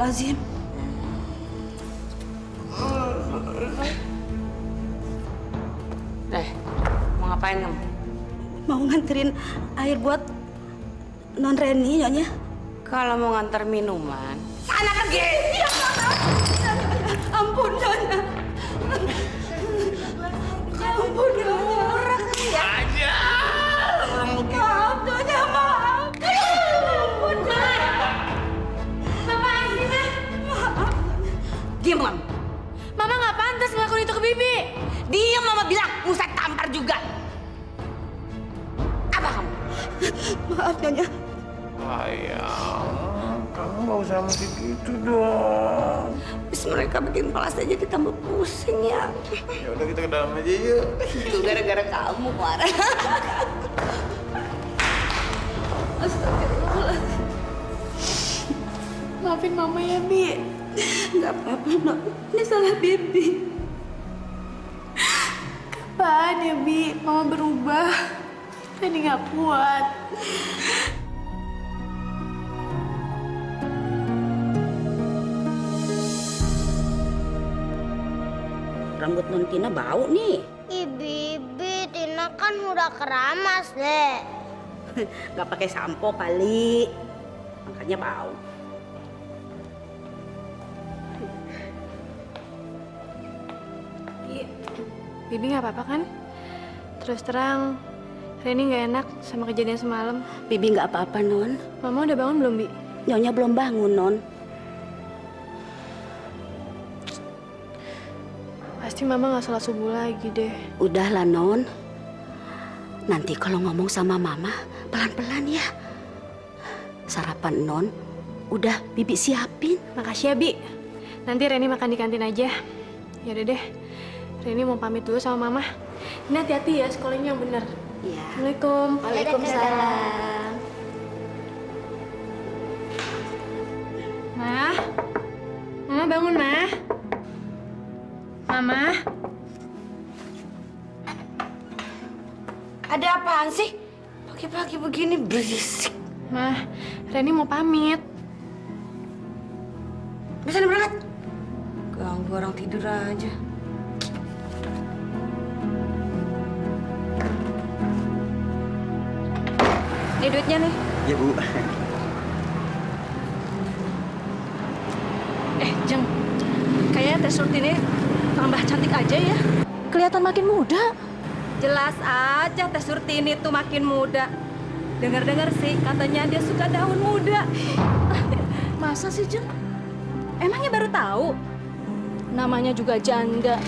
Astagfirullahaladzim. Mau ngapain kamu? Mau nganterin air buat Non Reni, Nyonya. Kalau mau nganter minuman, sana pergi. Iya, ampun, Nyonya. Ampun, Nyonya. Aja. Maaf, Nyonya, maaf. Ampun, Nyonya. Apaan sih, Ma? Maaf. Diam, Mam. Mama nggak pantas ngelakuin itu ke Bibi. Diam, Mama bilang. Usah tampar juga. Apa kamu? Maaf, Nyonya. Ayang, kamu nggak usah mesti gitu dong. Terus mereka bikin kepala saya jadi tambah pusing ya. Ya udah kita ke dalam aja yuk. Itu gara-gara kamu, Mar. Astagfirullahaladzim. Maafin Mama ya, Bi. Nggak apa-apa, Non. Ini salah Bibi. Kapan ya, Bi? Mama berubah. Reni nggak kuat. Rambut Non Tina bau nih. Ih, Bibi, Tina kan udah keramas, Dek. Nggak pakai sampo kali. Makanya bau. Bibi nggak apa-apa kan? Terus terang, Reni nggak enak sama kejadian semalam. Bibi nggak apa-apa, Non. Mama udah bangun belum, Bi? Nyonya belum bangun, Non. Pasti Mama nggak sholat subuh lagi deh. Udahlah, Non. Nanti kalau ngomong sama Mama, pelan-pelan ya. Sarapan Non, udah Bibi siapin. Makasih ya, Bi. Nanti Reni makan di kantin aja. Ya udah deh. Reni mau pamit dulu sama Mama. Ini hati-hati ya, sekolahnya yang bener. Iya. Assalamualaikum. Waalaikumsalam. Ma. Mama bangun, Ma. Mama. Ada apaan sih? Pagi-pagi begini berisik. Ma, Reni mau pamit. Bisa berangkat? Ganggu orang tidur aja. Ini duitnya nih. Ya, Bu. Jeng, kayaknya Teh Surti ini tambah cantik aja ya. Kelihatan makin muda. Jelas aja Teh Surti ini tuh makin muda. Dengar-dengar sih katanya dia suka daun muda. Masa sih, Jeng? Emangnya baru tahu? Namanya juga janda.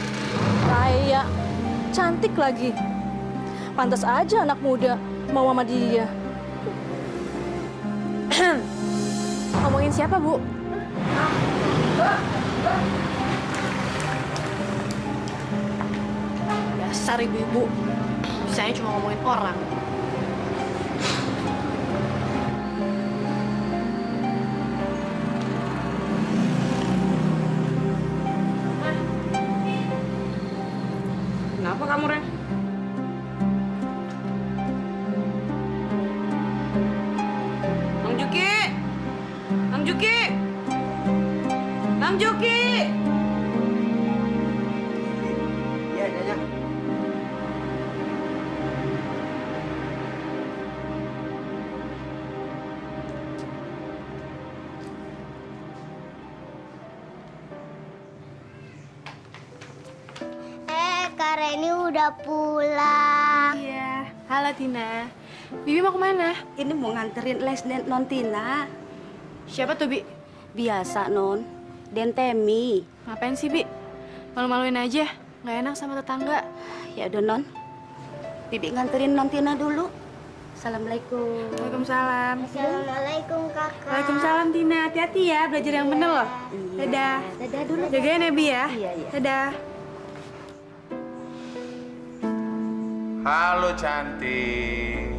Kaya, cantik lagi. Pantas aja anak muda mau sama dia. Ngomongin siapa, Bu? Dasar ibu-ibu. Bisanya cuma ngomongin orang. Kenapa kamu, Ren? Bang Juki! Bang Juki! Bang Juki! Iya, Nyonya. Kak Reni udah pulang. Iya. Halo, Tina. Bibi mau kemana? Ini mau nganterin les Non Tina. Siapa tuh, Bi? Biasa, Non. Dentemi. Ngapain sih, Bi? Malu-maluin aja. Nggak enak sama tetangga. Ya udah, Non. Bibi nganterin Non Tina dulu. Assalamualaikum. Waalaikumsalam. Assalamualaikum, Kakak. Waalaikumsalam, Tina. Hati-hati ya, belajar yang bener loh. Iya. Dadah. Dadah dulu. Jagain ya, Bi ya. Iya, iya. Dadah. Halo cantik.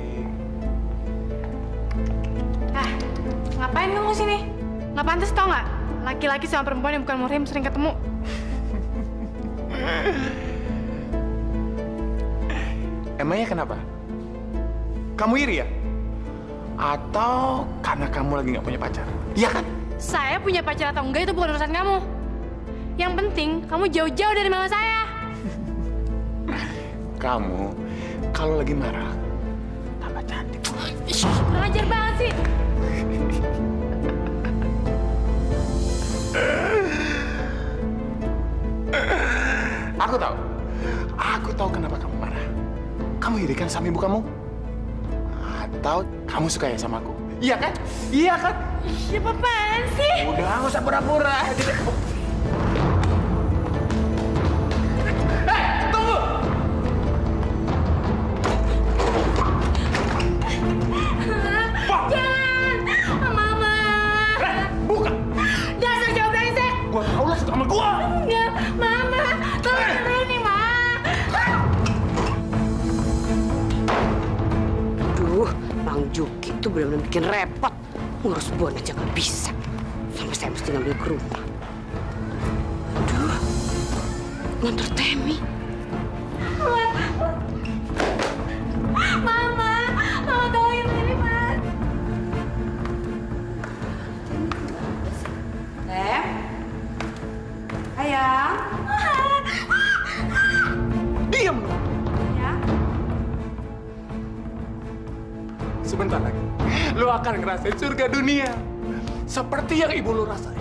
Ah, ngapain kamu sini? Nggak pantas tau nggak? Laki-laki sama perempuan yang bukan muhrim sering ketemu. Emangnya kenapa? Kamu iri ya? Atau karena kamu lagi nggak punya pacar? Iya kan? Saya punya pacar atau enggak itu bukan urusan kamu. Yang penting kamu jauh-jauh dari mama saya. Kamu kalau lagi marah tambah cantik. Kurang ajar banget sih. Aku tahu kenapa kamu marah. Kamu iri kan sama ibu kamu? Atau kamu suka ya sama aku? Iya kan? Iya kan? Siapa apaan sih? Udah, nggak usah pura-pura. Tunggu! Jangan! Mama! Buka! Dasar jauh brengsek! Gua tahu lah sama gua! Enggak, Mama! Tolong Reni, Ma! Aduh, Bang Juki tuh benar-benar bikin repot. Ngurus Bon aja nggak bisa. Sampai saya mesti ngambil ke rumah. Aduh, ngantar Temi. Mama! Mama tolongin Reni, Ma! Tem, ayang. Diam lu! Ya. Sebentar lagi, lo akan ngerasain surga dunia. Seperti yang ibu lo rasain.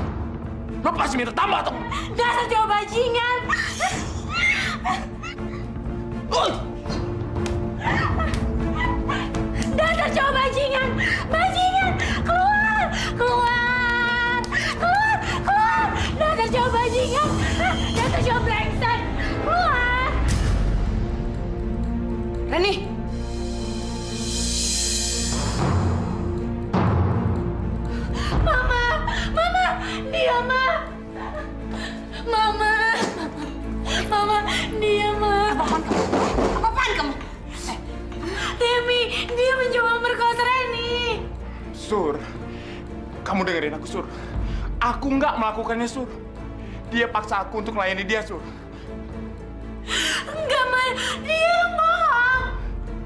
Lo pasti minta tambah atau enggak? Dasar jauh bajingan! Dasar cowok bajingan! Bajingan! Keluar! Keluar! Keluar! Keluar! Dasar cowok bajingan! Dasar cowok brengsek! Keluar! Reni, Mama! Mama! Dia, Ma! Mama! Mama! Dia, Ma! apa-apaan kamu? Temi! Dia mencoba memperkosa Reni! Sur, kamu dengerin aku, Sur. Aku nggak melakukannya, Sur. Dia paksa aku untuk melayani dia, Sur. Enggak, Ma! Dia yang bohong!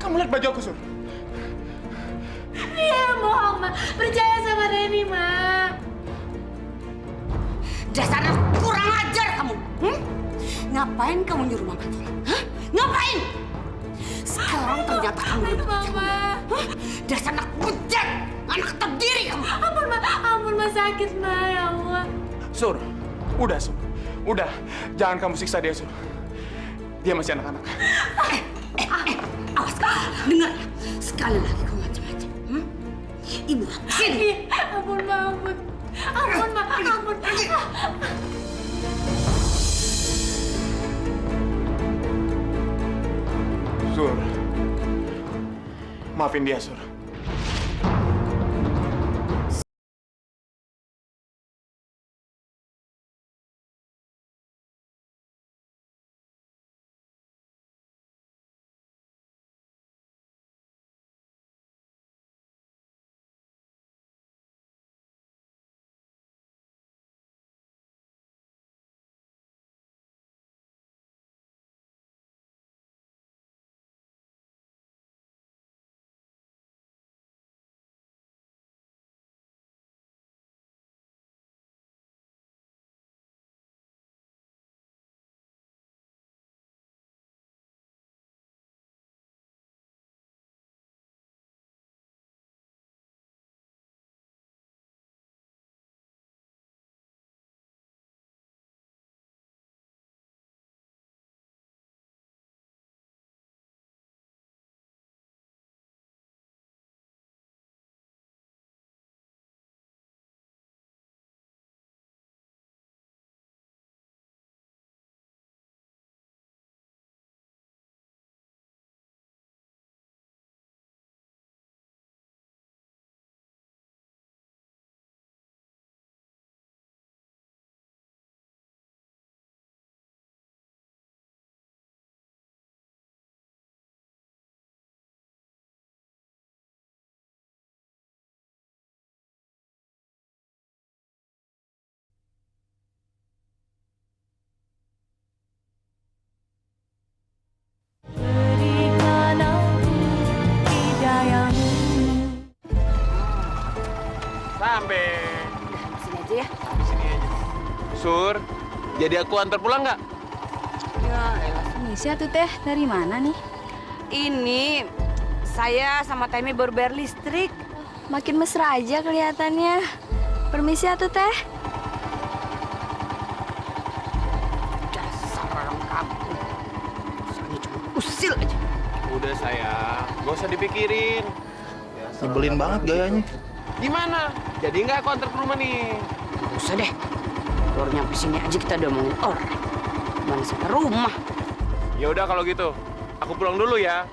Kamu lihat baju aku, Sur. Dia yang bohong, Ma! Percaya sama Reni, Ma! Dasar anak kurang ajar kamu. Ngapain kamu nyuruh mama tolong? Hah? Ngapain? Sekarang ternyata kamu udah bekerja. Mama! Dasar anak bejat, anak terdiri kamu. Ampun, Ma, sakit, Ma, ya Allah. Sur, udah, Sur. Udah, jangan kamu siksa dia, Sur. Dia masih anak-anak. Awas kamu, dengar ya. Sekali lagi kamu macam-macam. Ibu habisin. Ampun, Ma, ampun. Ampun, Ma, ampun. Sur, maafin dia, Sur. Sini aja. aja ya. Di sini aja. Sur, jadi aku antar pulang nggak? Ya elah. Permisi tuh teh, dari mana nih? Ini saya sama Temi baru bayar listrik. Makin mesra aja kelihatannya. Permisi tuh teh. Dasar orang kampung. Soalnya cuma usil aja. Udah sayang, nggak usah dipikirin. Nyebelin banget gayanya. Gimana? Jadi nggak aku antar ke rumah nih? Gak usah deh. Baru nyampe sini aja kita udah ngomongin orang. Mana sampai rumah. Ya udah kalau gitu, aku pulang dulu ya.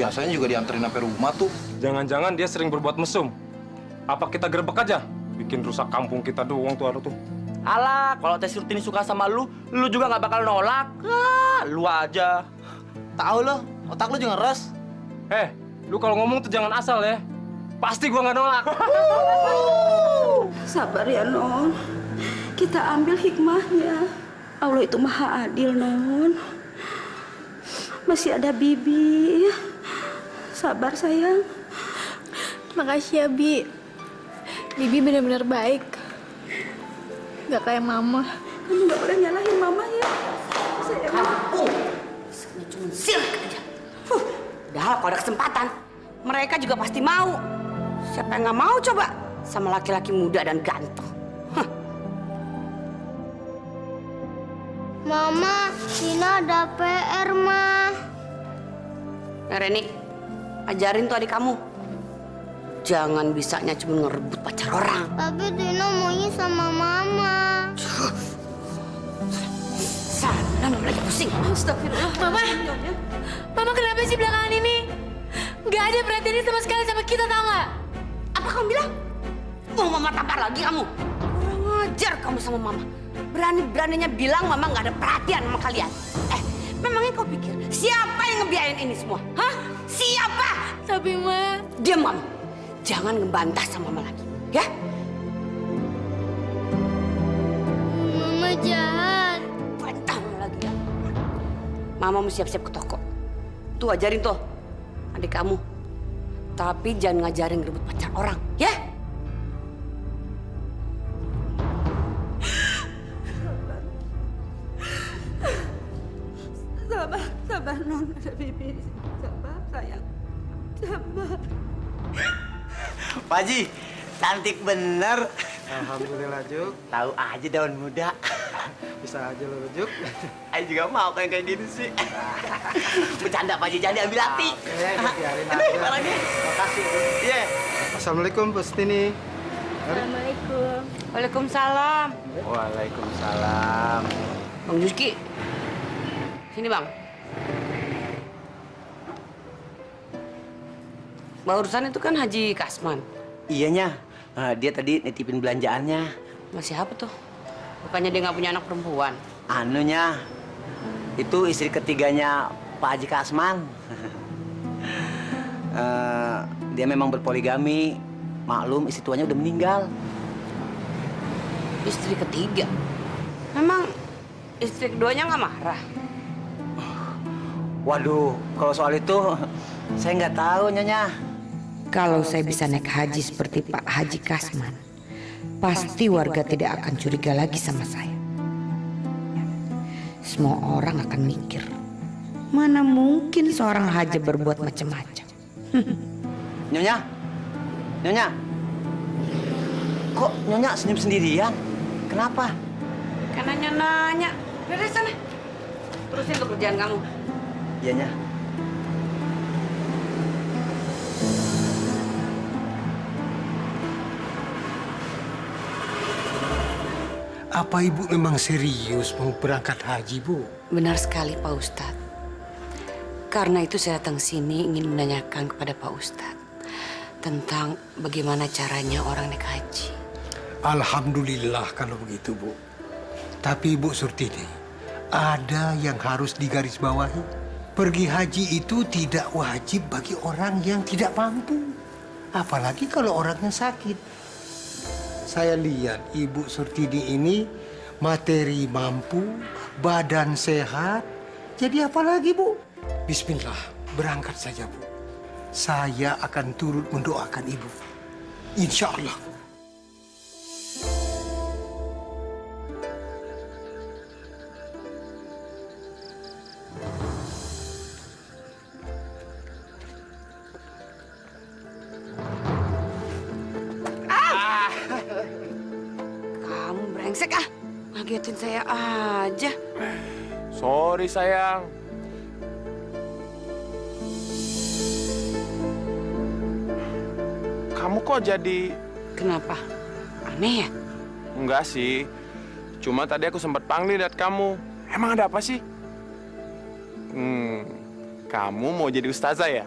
Biasanya juga dianterin sampai rumah tuh. Jangan-jangan dia sering berbuat mesum. Apa kita gerbek aja? Bikin rusak kampung kita doang tuh tuh. Alah, kalau Teh Surtini suka sama lu juga nggak bakal nolak. Ah, lu aja. Tahu lo, otak lu jangan res. Lu kalau ngomong tuh jangan asal ya. Pasti gua nggak nolak. Sabar ya, Non. Kita ambil hikmahnya. Allah itu maha adil, Non. Masih ada Bibi. Sabar, sayang. Makasih ya, Bi. Bibi benar-benar baik. Gak kayak Mama. Kamu nggak boleh nyalahin Mama ya. Sayang. Misalnya cuma sirik aja. Padahal kalau ada kesempatan, mereka juga pasti mau. Siapa yang nggak mau coba sama laki-laki muda dan ganteng? Mama, Tina ada PR, Ma. Reni, ajarin tuh adik kamu. Jangan bisanya cuma ngerebut pacar orang. Tapi Tina maunya sama Mama. Sana, Mama lagi pusing. Astagfirullah. Mama kenapa sih belakangan ini? Gak ada perhatiannya sama sekali sama kita, tau gak? Apa kamu bilang? Mau Mama tampar lagi kamu? Kurang ajar kamu sama Mama. Berani-beraninya bilang Mama nggak ada perhatian sama kalian. Memangnya kau pikir siapa yang ngebiayain ini semua? Hah? Siapa? Tapi, Ma... Diam kamu. Jangan ngebantah sama Mama lagi, ya? Mama jahat. Bantah Mama lagi ya. Mama mau siap-siap ke toko. Tuh ajarin tuh adik kamu. Tapi jangan ngajarin ngerebut pacar orang, ya? Sabar, Non. Ada Bibi. Sabar, sayang. Sabar. Pak Haji, cantik bener. Alhamdulillah, Juk. Tahu aja daun muda. Bisa aja lo, Juk. Ayo juga mau kayak gini sih. Bercanda Pak Haji, jangan diambil hati. Oke, biarin Ini aja. lagi. Makasih, Juk. Iya. Assalamualaikum, Bu Sutini. Assalamualaikum. Waalaikumsalam. Waalaikumsalam. Bang Juski. Sini, Bang. Barusan itu kan Haji Kasman. Iyanya, dia tadi nitipin belanjaannya. Masih apa tuh? Bukannya dia nggak punya anak perempuan? Anunya, itu istri ketiganya Pak Haji Kasman. Dia memang berpoligami. Maklum, istri tuanya udah meninggal. Istri ketiga? Memang istri keduanya nggak marah? Waduh, kalau soal itu saya nggak tahu, Nyonya. Kalau saya bisa naik haji seperti Pak Haji Kasman, pasti warga tidak akan curiga lagi sama saya. Semua orang akan mikir, mana mungkin seorang haji berbuat macam-macam. Nyonya, Nyonya, kok Nyonya senyum sendirian? Kenapa? Karena nanya, dari sana. Terusin pekerjaan kamu. Iya, Nya. Apa Ibu memang serius mau berangkat haji, Bu? Benar sekali, Pak Ustadz. Karena itu saya datang sini ingin menanyakan kepada Pak Ustadz tentang bagaimana caranya orang naik haji. Alhamdulillah kalau begitu, Bu. Tapi Ibu Surtini, ada yang harus digarisbawahi. pergi haji itu tidak wajib bagi orang yang tidak mampu. Apalagi kalau orangnya sakit. Saya lihat Ibu Surtini ini materi mampu, badan sehat. Jadi apa lagi, Bu? Bismillah, berangkat saja, Bu. Saya akan turut mendoakan Ibu. Insya Allah. Kamu brengsek ah. Ngagetin saya aja. Sorry sayang. Kamu kok jadi... Kenapa? Aneh ya? Enggak sih. Cuma tadi aku sempat panggil lihat kamu. Emang ada apa sih? Kamu mau jadi ustazah ya?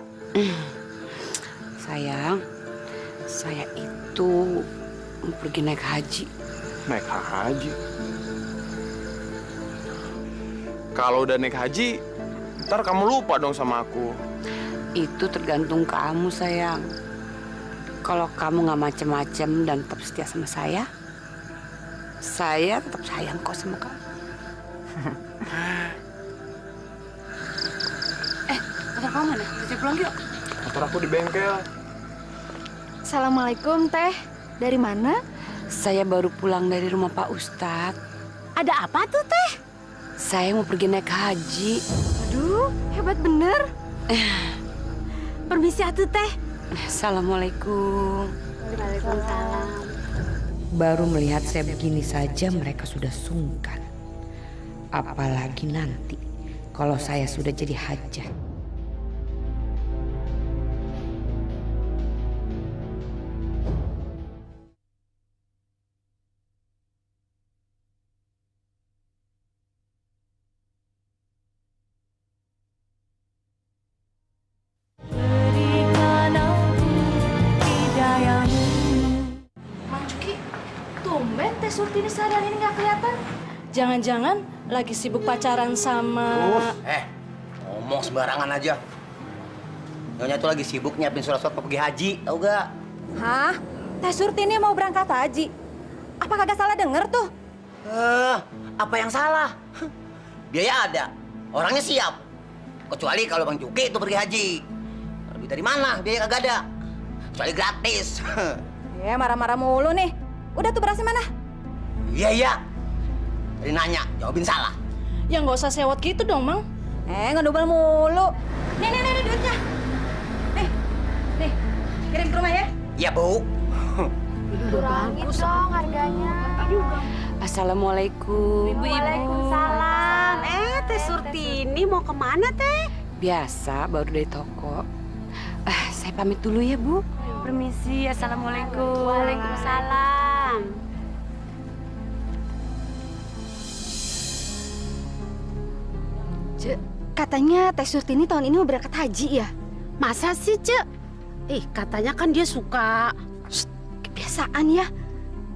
Sayang, saya itu mau pergi naik haji. Naik haji? Kalau udah naik haji, ntar kamu lupa dong sama aku. Itu tergantung kamu, sayang. Kalau kamu nggak macem-macem dan tetap setia sama saya tetap sayang kok sama kamu. Motor kamu mana? Kita pulang yuk. Motor aku di bengkel. Assalamualaikum, Teh. Dari mana? Saya baru pulang dari rumah Pak Ustadz. Ada apa tuh, Teh? Saya mau pergi naik haji. Aduh, hebat bener. Permisi atuh, Teh. Assalamualaikum. Waalaikumsalam. Baru melihat saya begini saja mereka sudah sungkan. Apalagi nanti kalau saya sudah jadi hajat. Mang Juki, tumben Teh Surtini seharian ini nggak kelihatan. Jangan-jangan lagi sibuk pacaran sama... Ngomong sembarangan aja. Nyonya tuh lagi sibuk nyiapin surat-surat mau pergi haji, tau gak? Hah? Teh Surtini mau berangkat haji? Apa kagak salah denger tuh? Apa yang salah? Biaya ada, orangnya siap. Kecuali kalau Bang Juki itu pergi haji. Lebih dari mana? Biaya kagak ada. Kecuali gratis. Ya, marah-marah mulu nih. Udah tuh berasnya mana? Iya. Tadi nanya, jawabin salah. Ya nggak usah sewot gitu dong, Mang. Ngedobel mulu. Nih, duitnya. Nih, kirim ke rumah ya. Iya, Bu. Kurangin dong harganya. Assalamualaikum. Waalaikumsalam. Teh Surtini mau kemana, Teh? Biasa, baru dari toko. Saya pamit dulu ya, Bu. Permisi, assalamualaikum. Waalaikumsalam. Cek, katanya Teh Surtini tahun ini mau berangkat haji ya? Masa sih, Cek? Katanya kan dia suka. Kebiasaan ya.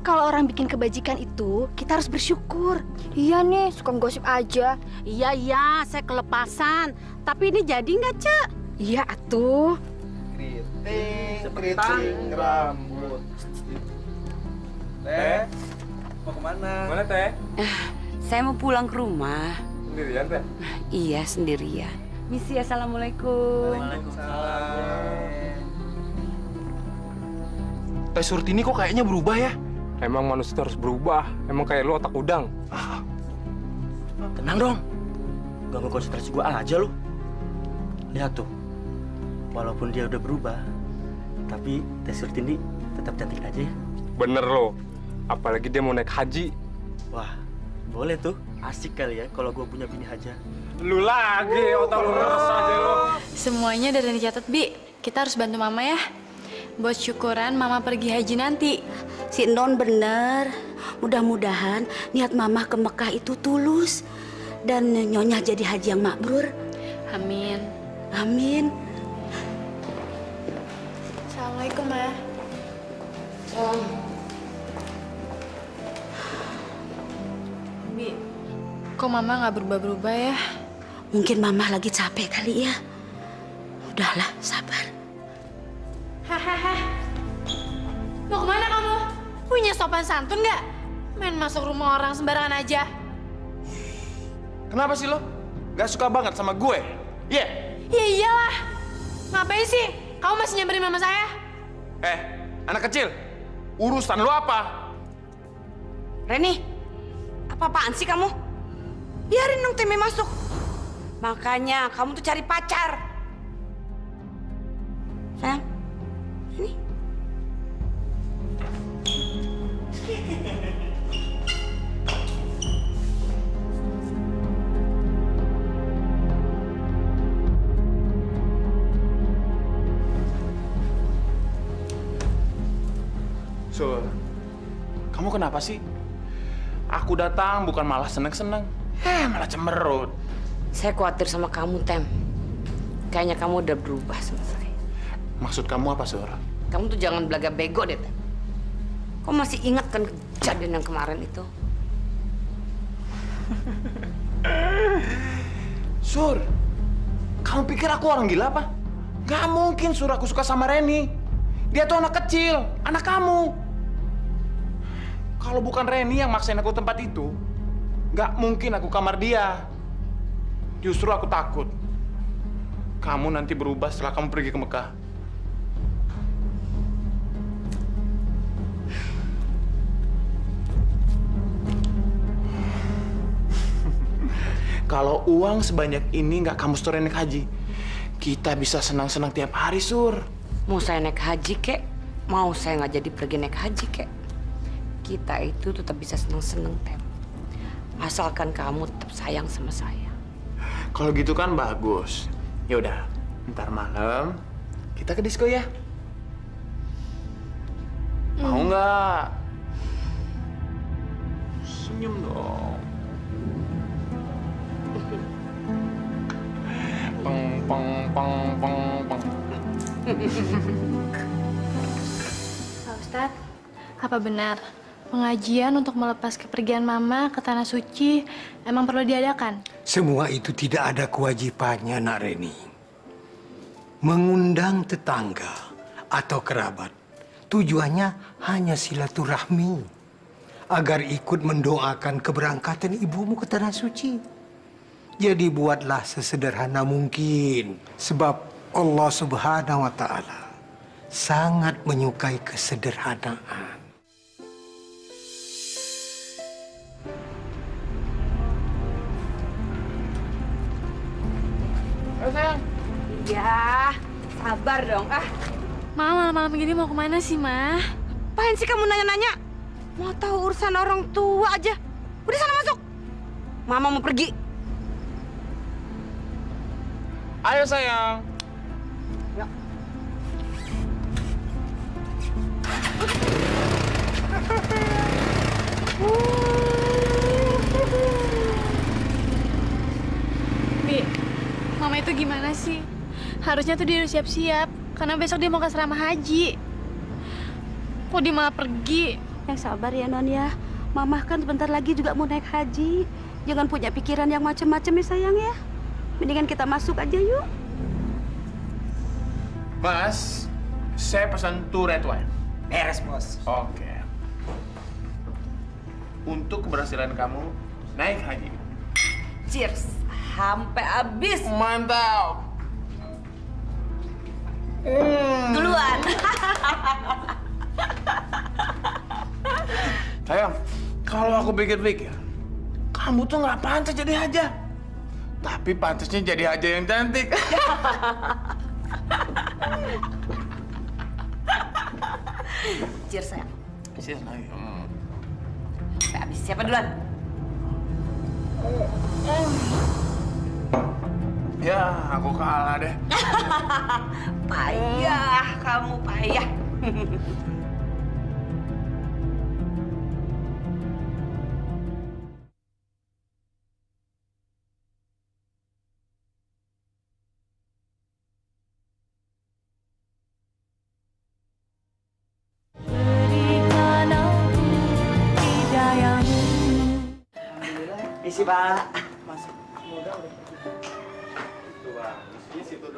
Kalau orang bikin kebajikan itu, kita harus bersyukur. Iya nih, suka gosip aja. Iya, saya kelepasan. Tapi ini jadi nggak, Cek? Iya, atuh. Keriting rambut. Teh, mau kemana? Mana Teh? Saya mau pulang ke rumah. Sendirian Teh? Iya, sendirian. Misi, assalamualaikum. Teh Surtini kok kayaknya berubah ya? Emang manusia itu harus berubah. Emang kayak lu otak udang. Tenang dong. Ganggu konsentrasi gua aja lu. Lihat tuh. Walaupun dia udah berubah, tapi Teh Surtini tetap cantik aja ya. Bener lo. Apalagi dia mau naik haji. Wah, boleh tuh. Asik kali ya kalau gua punya bini haja. Lu lagi, otak lu ngeres aja lo. Semuanya udah dicatat, Bi. Kita harus bantu Mama ya. Buat syukuran Mama pergi haji nanti. Si Non bener. Mudah-mudahan niat Mama ke Mekah itu tulus. Dan Nyonya jadi haji yang mabrur. Amin. Amin. Assalamualaikum, Ma. Bi, kok Mama nggak berubah-berubah ya? Mungkin Mama lagi capek kali ya. Udahlah, sabar. Hahaha. Mau kemana kamu? Punya sopan santun nggak? Main masuk rumah orang sembarangan aja. Kenapa sih lo? Gak suka banget sama gue? Iya? Ya iyalah. Ngapain sih? Kamu masih nyamperin mama saya? Anak kecil. Urusan lo apa? Reni, apa-apaan sih kamu? Biarin dong Temi masuk. Makanya kamu tuh cari pacar. Sayang, ini. Sur, kamu kenapa sih? Aku datang bukan malah seneng-seneng. Malah cemerut. Saya khawatir sama kamu, Tem. Kayaknya kamu udah berubah sama saya. Maksud kamu apa, Sur? Kamu tuh jangan belaga bego deh, Tem. Kau masih ingat kan kejadian yang kemarin itu? Sur, kamu pikir aku orang gila apa? Gak mungkin Sur aku suka sama Reni. Dia tuh anak kecil, anak kamu. Kalau bukan Reni yang maksain aku tempat itu, gak mungkin aku kamar dia. Justru aku takut kamu nanti berubah setelah kamu pergi ke Mekah. Kalau uang sebanyak ini nggak kamu setorin naik haji, kita bisa senang-senang tiap hari, Sur. Mau saya naik haji, kek? Mau saya nggak jadi pergi naik haji, kek? Kita itu tetap bisa senang-senang, Tem. Asalkan kamu tetap sayang sama saya. Kalau gitu kan bagus. Ya udah, ntar malam kita ke disco ya. Mau nggak? Senyum dong. Peng peng peng peng peng. Pak Ustadz, apa benar pengajian untuk melepas kepergian Mama ke Tanah Suci emang perlu diadakan? Semua itu tidak ada kewajibannya, Nak Reni. Mengundang tetangga atau kerabat, tujuannya hanya silaturahmi agar ikut mendoakan keberangkatan ibumu ke Tanah Suci. Jadi buatlah sesederhana mungkin, sebab Allah Subhanahu wa Ta'ala sangat menyukai kesederhanaan. Ayo sayang. Ya, sabar dong. Ma, malam-malam gini mau kemana sih, Ma? Apain sih kamu nanya-nanya? Mau tahu urusan orang tua aja. Udah sana masuk. Mama mau pergi. Ayo sayang. Ya. Bi, Mama itu gimana sih? Harusnya tuh dia udah siap-siap, karena besok dia mau ke asrama haji. Kok dia malah pergi? Yang sabar ya, Non ya. Mama kan sebentar lagi juga mau naik haji. Jangan punya pikiran yang macem-macem ya, sayang ya. Mendingan kita masuk aja yuk. Mas, saya pesan 2 red wine. Beres, Bos. Oke. Untuk keberhasilan kamu naik haji. Cheers. Sampai habis. Mantap. Duluan. Sayang, kalau aku pikir-pikir, kamu tuh nggak pantas jadi haja. Tapi pantasnya jadi haja yang cantik. Cheers, sayang. Cheers, sayang. Sampai habis. Siapa duluan? Ya, aku kalah deh. Payah, kamu payah. Isi, Pak. Masuk. Mudah udah pergi.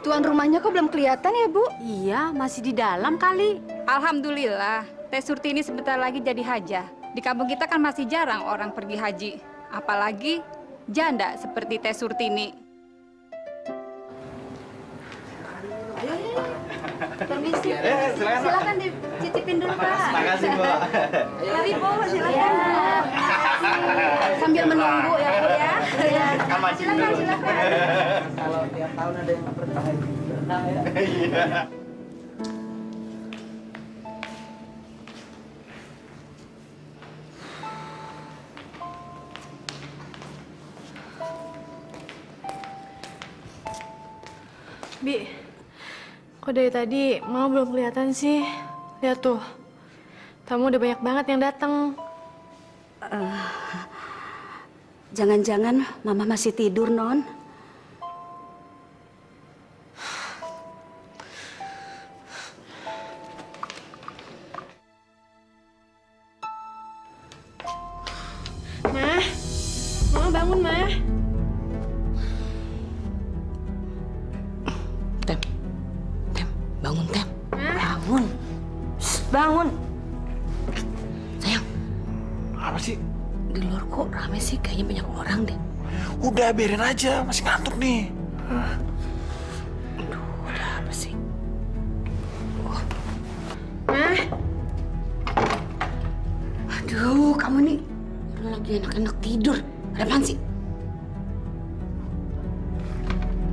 Tuan rumahnya kok belum kelihatan ya, Bu? Iya, masih di dalam kali. Alhamdulillah, Teh Surti ini sebentar lagi jadi hajah. Di kampung kita kan masih jarang orang pergi haji. Apalagi janda seperti Teh Surtini. Permisi. Silakan dicicipin dulu, Pak. Makasih, Bu. Mari, Bu, silakan. Sambil menunggu ya, Bu ya. Silakan. Kalau tiap tahun ada yang bertah ya. Bi, kok dari tadi Mama belum kelihatan sih? Lihat tuh, tamu udah banyak banget yang datang. Jangan-jangan Mama masih tidur, Non. Mah, Mama bangun, Mah. Bangun, Tem. Bangun. Shh, bangun. Sayang, Apa sih? di luar kok rame sih? Kayaknya banyak orang deh. Udah biarin aja, masih ngantuk nih. Aduh, ada apa sih? Mah, Aduh, kamu nih lagi enak-enak tidur. Ada apaan sih?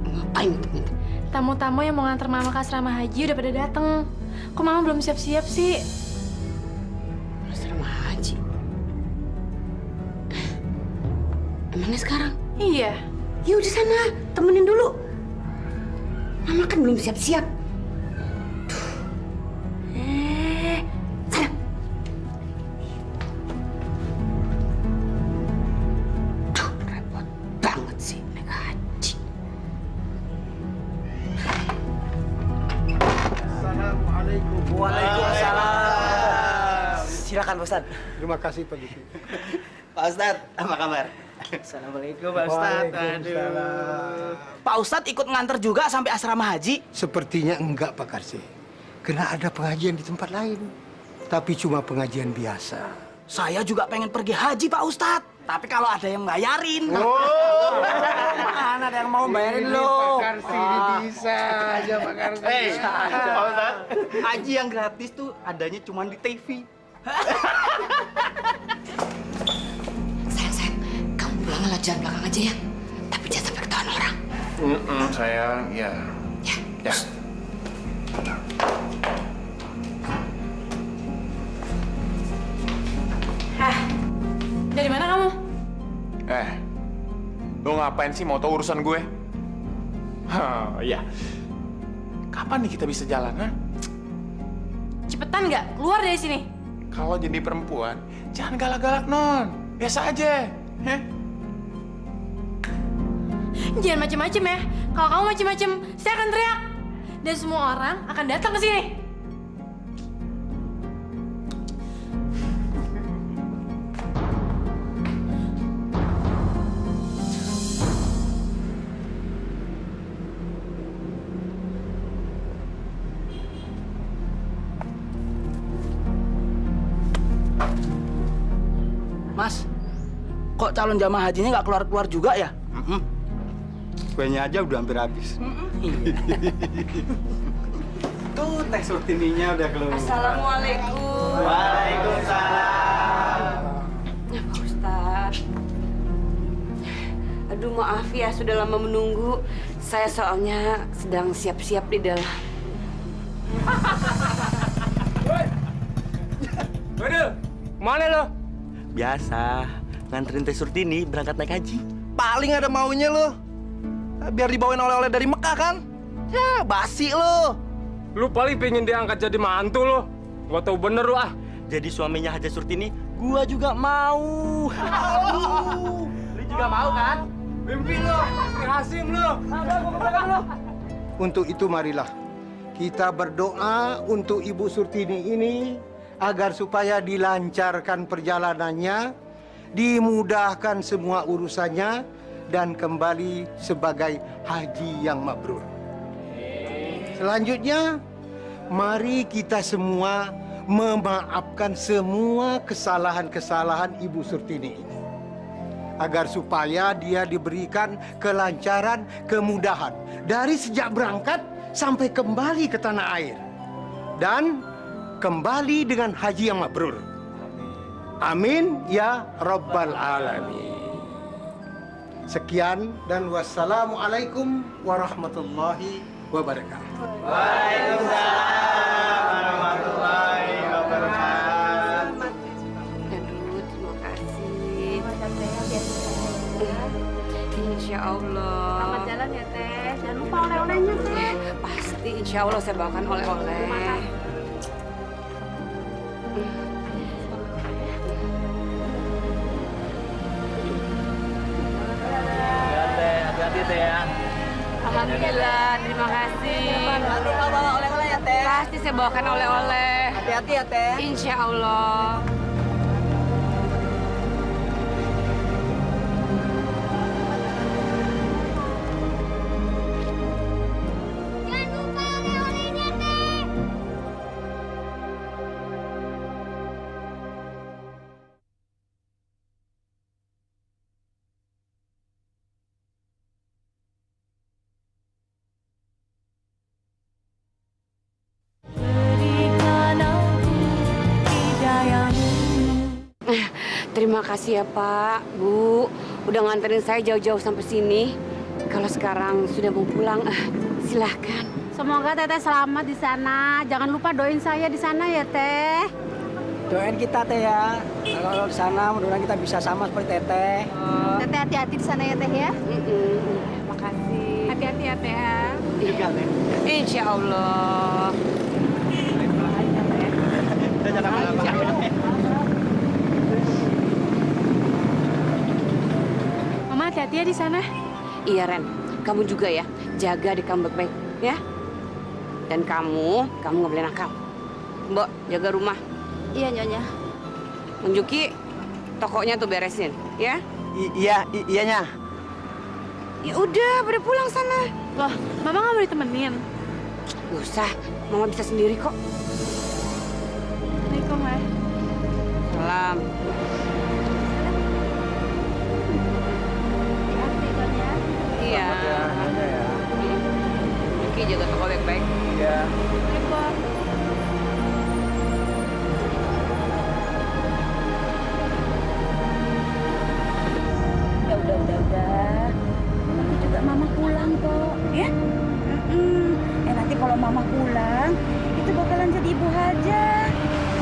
Ngapain gitu? tamu-tamu yang mau nganter Mama ke asrama haji udah pada datang. Kok Mama belum siap-siap sih? Asrama haji. Emangnya sekarang? Iya. Ya udah sana, temenin dulu. Mama kan belum siap-siap. Tuh. Sana. Tuh, repot banget sih naik haji. Assalamualaikum. Waalaikumsalam. Silakan, Pak Ustadz. Terima kasih Pak Diki. Pak Ustadz, apa kabar? Assalamualaikum Pak Ustadz. Waalaikumsalam. Pak Ustadz ikut nganter juga sampai asrama haji? Sepertinya enggak Pak Karsi. Karena ada pengajian di tempat lain. Tapi cuma pengajian biasa. Saya juga pengen pergi haji Pak Ustadz. Tapi kalau ada yang bayarin. Mana ada yang mau bayarin lo? Pak Karsi ini bisa aja Pak Karsi. Pak Ustadz, haji yang gratis tuh adanya cuma di TV. Sayang, kamu pulang lewat jalan belakang aja ya. Tapi jangan sampai ketahuan orang. Sayang, ya. Ya. Dari mana kamu? Lo ngapain sih mau tahu urusan gue? Iya. Kapan nih kita bisa jalan, ha? Cepetan nggak? Keluar dari sini. Kalau jadi perempuan, jangan galak-galak, Non. Biasa aja. Heh? Jangan macem-macem ya. Kalau kamu macem-macem, saya akan teriak. Dan semua orang akan datang ke sini. Mas, kok calon jamaah hajinya nggak keluar-keluar juga ya? Kuenya aja udah hampir habis. Tuh, Teh Surtininya udah keluar. Assalamualaikum. Waalaikumsalam. Ya, Pak Ustadz. Aduh, maaf ya sudah lama menunggu. Saya soalnya sedang siap-siap di dalam. Waduh, kemana lo? Biasa, nganterin Teh Surtini berangkat naik haji. Paling ada maunya lo. Biar dibawain oleh-oleh dari Mekah kan? Ya, basi lo. Lu paling pengen diangkat jadi mantu lo. Gak tau bener lu ah. Jadi suaminya Haja Surtini, gua juga mau. Lu juga mau kan? Mimpi lo, si Hasim lo. Untuk itu marilah kita berdoa untuk Ibu Surtini ini agar supaya dilancarkan perjalanannya, dimudahkan semua urusannya, dan kembali sebagai haji yang mabrur. Selanjutnya, mari kita semua memaafkan semua kesalahan-kesalahan Ibu Surtini ini. Agar supaya dia diberikan kelancaran, kemudahan. Dari sejak berangkat sampai kembali ke tanah air. Dan kembali dengan haji yang mabrur. Amin ya Rabbal Alamin. Sekian dan wassalamualaikum warahmatullahi wabarakatuh. Waalaikumsalam warahmatullahi wabarakatuh. Aduh, terima kasih. Insya Allah. Selamat jalan ya Teh. Jangan lupa oleh-olehnya Teh. Pasti, insya Allah saya bawakan oleh-oleh. Hati-hati Teh ya. Alhamdulillah, terima kasih. Jangan lupa bawa oleh-oleh ya, Teh. Pasti saya bawakan oleh-oleh. Hati-hati ya, Teh. Insya Allah. Terima kasih ya Pak, Bu, udah nganterin saya jauh-jauh sampai sini. Kalau sekarang sudah mau pulang, silahkan. Semoga Teteh selamat di sana. Jangan lupa doain saya di sana ya Teh. Doain kita Teh ya. Kalau di sana mudah-mudahan kita bisa sama seperti Teteh. Teteh hati-hati di sana ya Teh ya. Makasih. Hati-hati ya Teh. Juga Teh. Insya Allah. Mama hati-hati ya di sana. Iya Ren, kamu juga ya, jaga di kamu baik-baik ya. Dan kamu nggak boleh nakal. Mbok, jaga rumah. Iya Nyonya. Menjuki, tokonya tuh beresin, ya. Iyanya. Ya udah, pada pulang sana. Loh, Mama nggak boleh temenin. Gak usah, Mama bisa sendiri kok. Assalamualaikum, Ma. Salam. Iya. Oke, jaga toko baik-baik. Iya. Ya udah. Nanti juga Mama pulang kok, ya? Nanti kalau Mama pulang, itu bakalan jadi ibu hajah,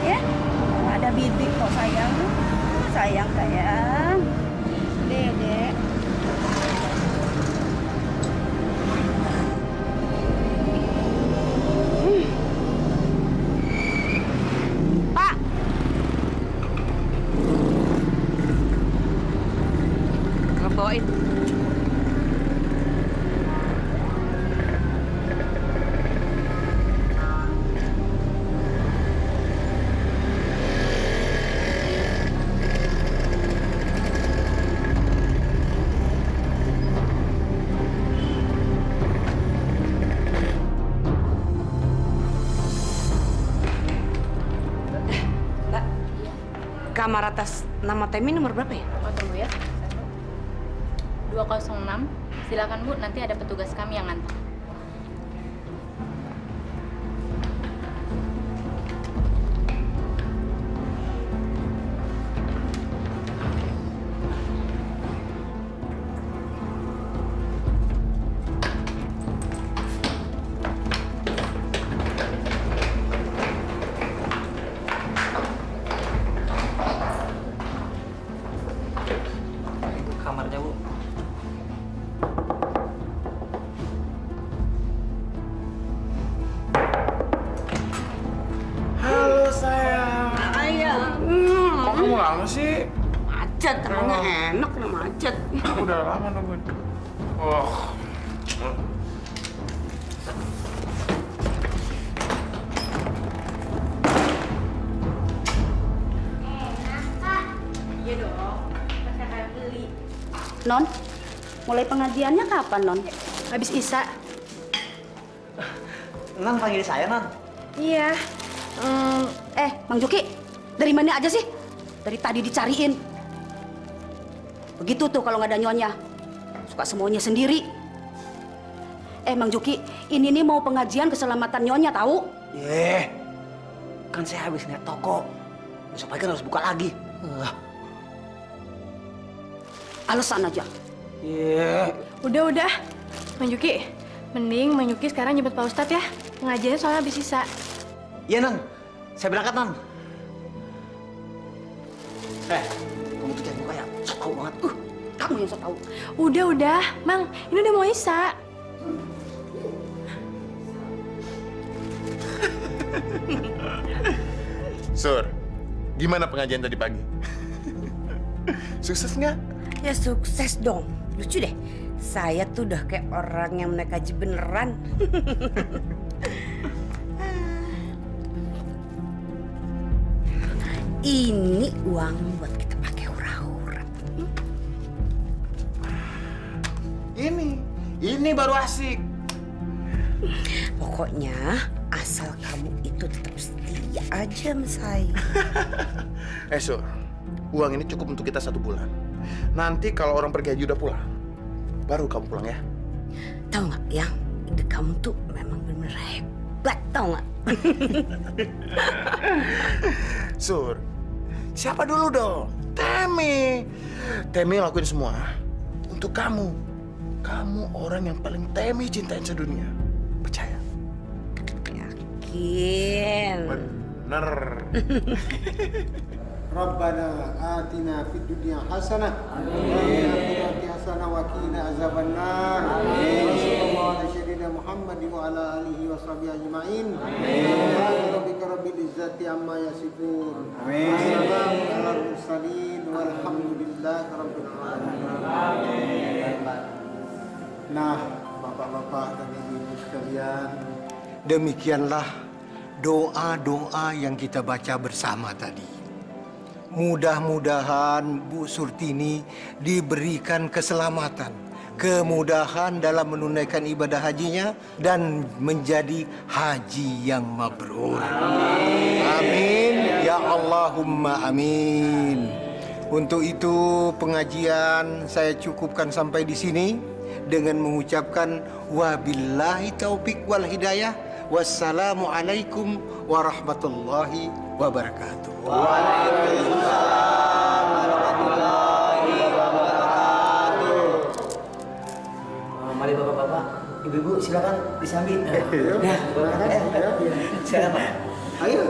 ya? Mama ada bibik kok sayang. Sayang. Dedek. Pak. Bawain. Kamar atas nama Temi nomor berapa ya? Oh, tunggu ya. 206. Silakan Bu, nanti ada petugas kami yang ngantar. Kamarnya, Bu. Halo sayang. Ayah. Kok kamu lama sih? Macet, temannya enak nih macet. Aku udah lama nungguin. Oh. Iya dong. Pasti kayak beli. Non, mulai pengajiannya kapan Non? Habis Isa. Nan panggil saya, Nan. Iya. Mang Juki, dari mana aja sih? Dari tadi dicariin. Begitu tuh kalau nggak ada nyonya. Suka semuanya sendiri. Mang Juki, ini nih mau pengajian keselamatan nyonya tahu? Kan saya habis lihat toko. Besok pagi kan harus buka lagi. Alasan aja. Udah. Mang Juki, mending Mang Juki sekarang jemput Pak Ustadz ya. Pengajiannya soalnya habis sisa. Iya, Nan. Saya berangkat, Nan. Kamu tuh jangan kayak so tau banget. Kamu yang so tahu. Udah, Mang. Ini udah mau isa. Sur, gimana pengajian tadi pagi? Sukses nggak? Ya sukses dong. Lucu deh. Saya tuh udah kayak orang yang naik haji beneran. Ini uang buat kita pakai hura-hura. Ini baru asik. Pokoknya asal kamu itu tetap setia aja sama saya. Sur, uang ini cukup untuk kita 1 bulan. Nanti kalau orang pergi haji udah pulang, baru kamu pulang ya. Tahu nggak, yang ide kamu tuh memang benar-benar hebat, tahu nggak? Sur, siapa dulu dong? Temi lakuin semua untuk kamu. Kamu orang yang paling Temi cintain sedunia. Percaya? Yakin. Bener. Rabbana atina fid dunya hasanah wa fil akhirati hasanah wa qina azabannar. Sallallahu ala sayyidina Muhammad wa ala alihi wa sahbihi ajma'in. Subhana rabbika rabbil izzati amma yasifun. Wassalamu ala mursalin walhamdulillahi rabbil alamin. Nah, Bapak-bapak dan Ibu sekalian, demikianlah doa-doa yang kita baca bersama tadi. Mudah-mudahan Bu Surtini diberikan keselamatan, kemudahan dalam menunaikan ibadah hajinya dan menjadi haji yang mabrur. Amin. Ya Allahumma amin. Untuk itu pengajian saya cukupkan sampai di sini dengan mengucapkan wabillahi taufik wal hidayah. Wassalamualaikum warahmatullahi wabarakatuh. Waalaikumsalam warahmatullahi wabarakatuh. Mari bapak-bapak, ibu-ibu silakan disambil. Silakan Pak. Ayo.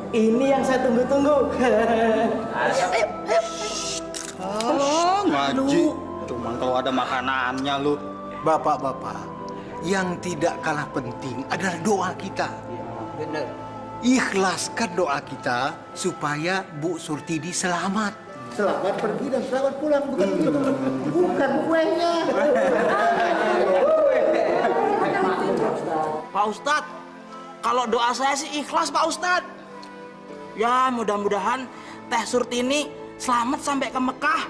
Ini yang saya tunggu-tunggu. Ngaji. Cuman kalau ada makanannya lu. Bapak-bapak, yang tidak kalah penting adalah doa kita. Bener. Ikhlaskan doa kita supaya Bu Surtini selamat. Selamat pergi dan selamat pulang, bukan begitu? Bukan kuenya. Pak Ustadz, kalau doa saya sih ikhlas Pak Ustadz. Ya mudah-mudahan Teh Surtini selamat sampai ke Mekah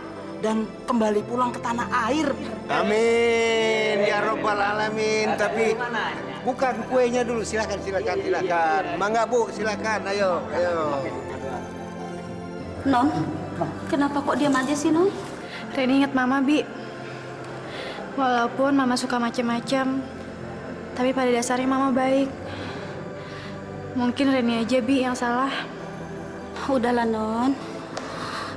dan kembali pulang ke tanah air. Amin ya robbal alamin. Tapi bukan kuenya dulu, silakan. Mangga Bu, silakan. Ayo. Non, kenapa kok diam aja sih, Non? Reni inget Mama, Bi. Walaupun Mama suka macem-macem, tapi pada dasarnya Mama baik. Mungkin Reni aja, Bi, yang salah. Udahlah, Non.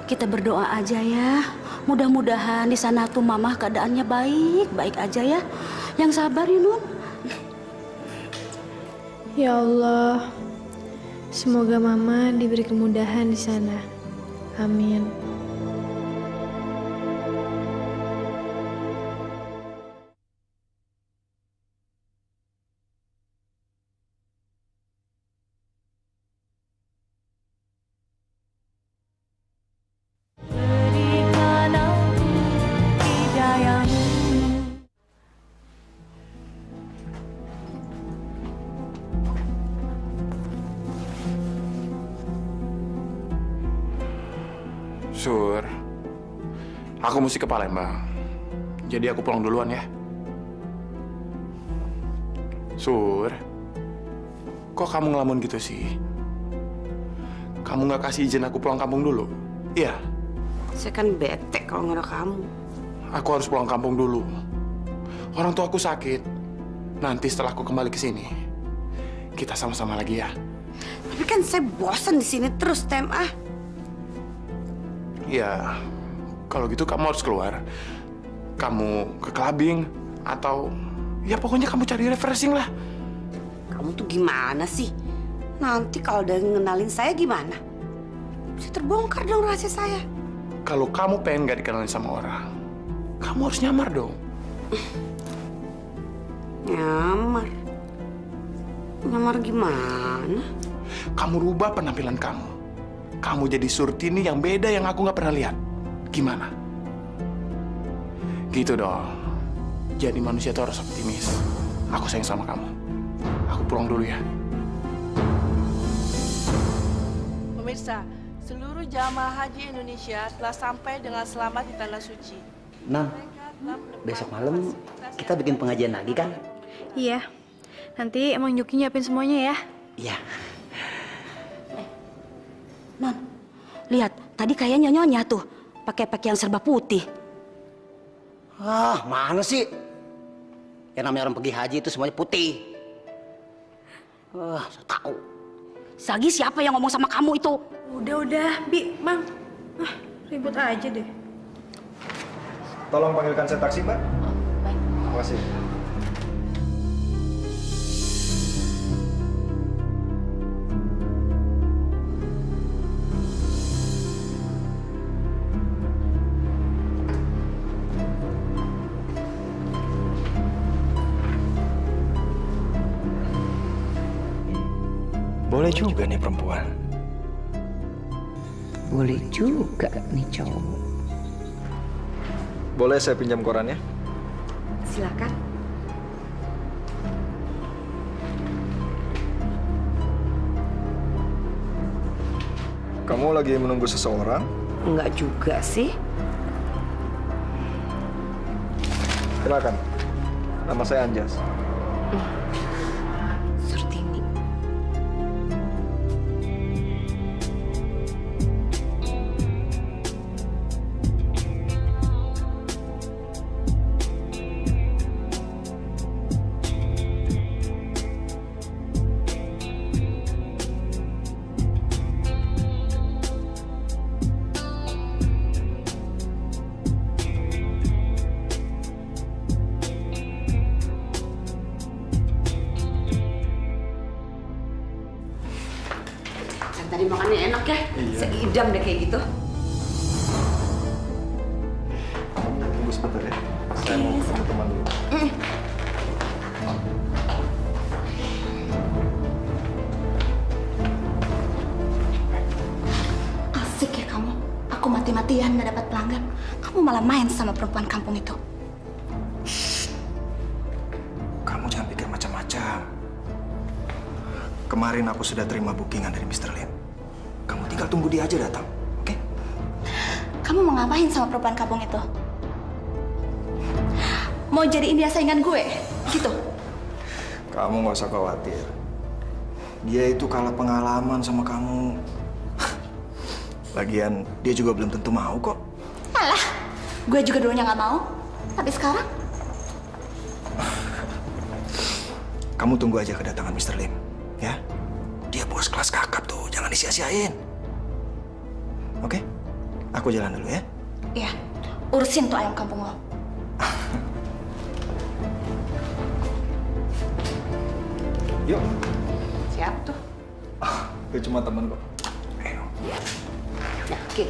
Kita berdoa aja ya. Mudah-mudahan di sana tuh Mama keadaannya baik-baik aja ya. Yang sabar ya, Non. Ya Allah, semoga Mama diberi kemudahan di sana. Amin. Sur, aku mesti ke Palembang. Jadi aku pulang duluan ya. Sur, kok kamu ngelamun gitu sih? Kamu nggak kasih izin aku pulang kampung dulu? Iya. Saya kan bete kalau nggak ada kamu. Aku harus pulang kampung dulu. Orang tua aku sakit. Nanti setelah aku kembali ke sini, kita sama-sama lagi ya. Tapi kan saya bosan di sini terus, Tem. Ya, kalau gitu kamu harus keluar. Kamu ke clubbing atau ya pokoknya kamu cari refreshing lah. Kamu tuh gimana sih? Nanti kalau udah ngenalin saya gimana? Bisa terbongkar dong rahasia saya. Kalau kamu pengen gak dikenalin sama orang, kamu harus nyamar dong. Nyamar? Nyamar gimana? Kamu rubah penampilan kamu. Kamu jadi Surtini yang beda yang aku nggak pernah lihat. Gimana? Gitu dong. Jadi manusia itu harus optimis. Aku sayang sama kamu. Aku pulang dulu ya. Pemirsa, seluruh jamaah haji Indonesia telah sampai dengan selamat di Tanah Suci. Nan, besok malam kita bikin pengajian lagi kan? Iya. Nanti Emang Juki nyiapin semuanya ya. Iya. Non, lihat tadi kayaknya nyonya tuh pakai pakaian serba putih. Ah, mana sih? Yang namanya orang pergi haji itu semuanya putih. Saya tahu. Sagi siapa yang ngomong sama kamu itu? Udah, Bi, Mang. Ribut aja deh. Tolong panggilkan saya taksi, Mbak. Baik. Terima kasih. Boleh juga nih perempuan. Boleh juga nih cowok. Boleh saya pinjam korannya? Silakan. Kamu lagi menunggu seseorang? Enggak juga sih. Silakan. Nama saya Anjas. Surtini. Tadi makannya enak ya? Iya. Seidam deh kayak gitu. Tunggu sebentar ya. Saya mau ke teman dulu. Asik ya kamu. Aku mati-matian nggak dapat pelanggan. Kamu malah main sama perempuan kampung itu. Kamu jangan pikir macam-macam. Kemarin aku sudah terima bookingan dari Mr. Lim. Kamu tinggal tunggu dia aja datang, oke? Kamu mau ngapain sama perempuan kampung itu? Mau jadiin dia saingan gue? Gitu? Kamu nggak usah khawatir. Dia itu kalah pengalaman sama kamu. Lagian dia juga belum tentu mau kok. Alah, gue juga dulunya nggak mau. Tapi sekarang? Kamu tunggu aja kedatangan Mr. Lim, ya? Dia bos kelas kakap tuh, jangan disia-siain. Oke? Aku jalan dulu ya. Iya, urusin tuh ayam kampung lo. Yuk. Siap tuh. Gue cuma temen kok. Yakin.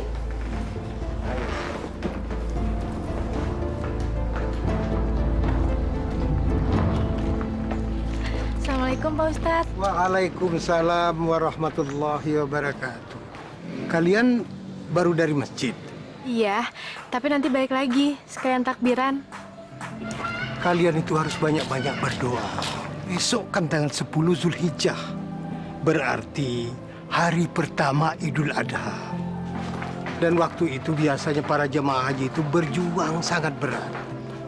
Assalamualaikum Pak Ustadz. Waalaikumsalam warahmatullahi wabarakatuh. Kalian baru dari masjid? Iya, tapi nanti balik lagi, sekalian takbiran. Kalian itu harus banyak-banyak berdoa. Besok kan tanggal 10 Zulhijjah. Berarti hari pertama Idul Adha. Dan waktu itu biasanya para jemaah haji itu berjuang sangat berat.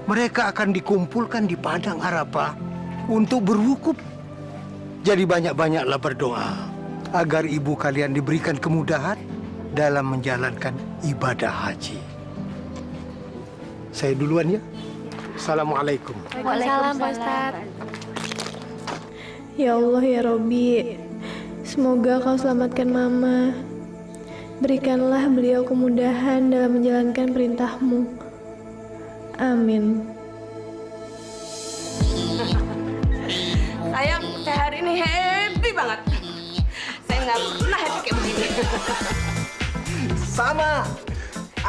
Mereka akan dikumpulkan di Padang Arafah untuk berwukuf. Jadi banyak-banyaklah berdoa agar ibu kalian diberikan kemudahan dalam menjalankan ibadah haji. Saya duluan ya. Assalamualaikum. Waalaikumsalam, Pak Ustadz. Ya Allah, ya Robbi, semoga kau selamatkan Mama. Berikanlah beliau kemudahan dalam menjalankan perintah-Mu. Amin. Sayang, saya hari ini happy banget. Saya nggak pernah happy kayak begini. Sama.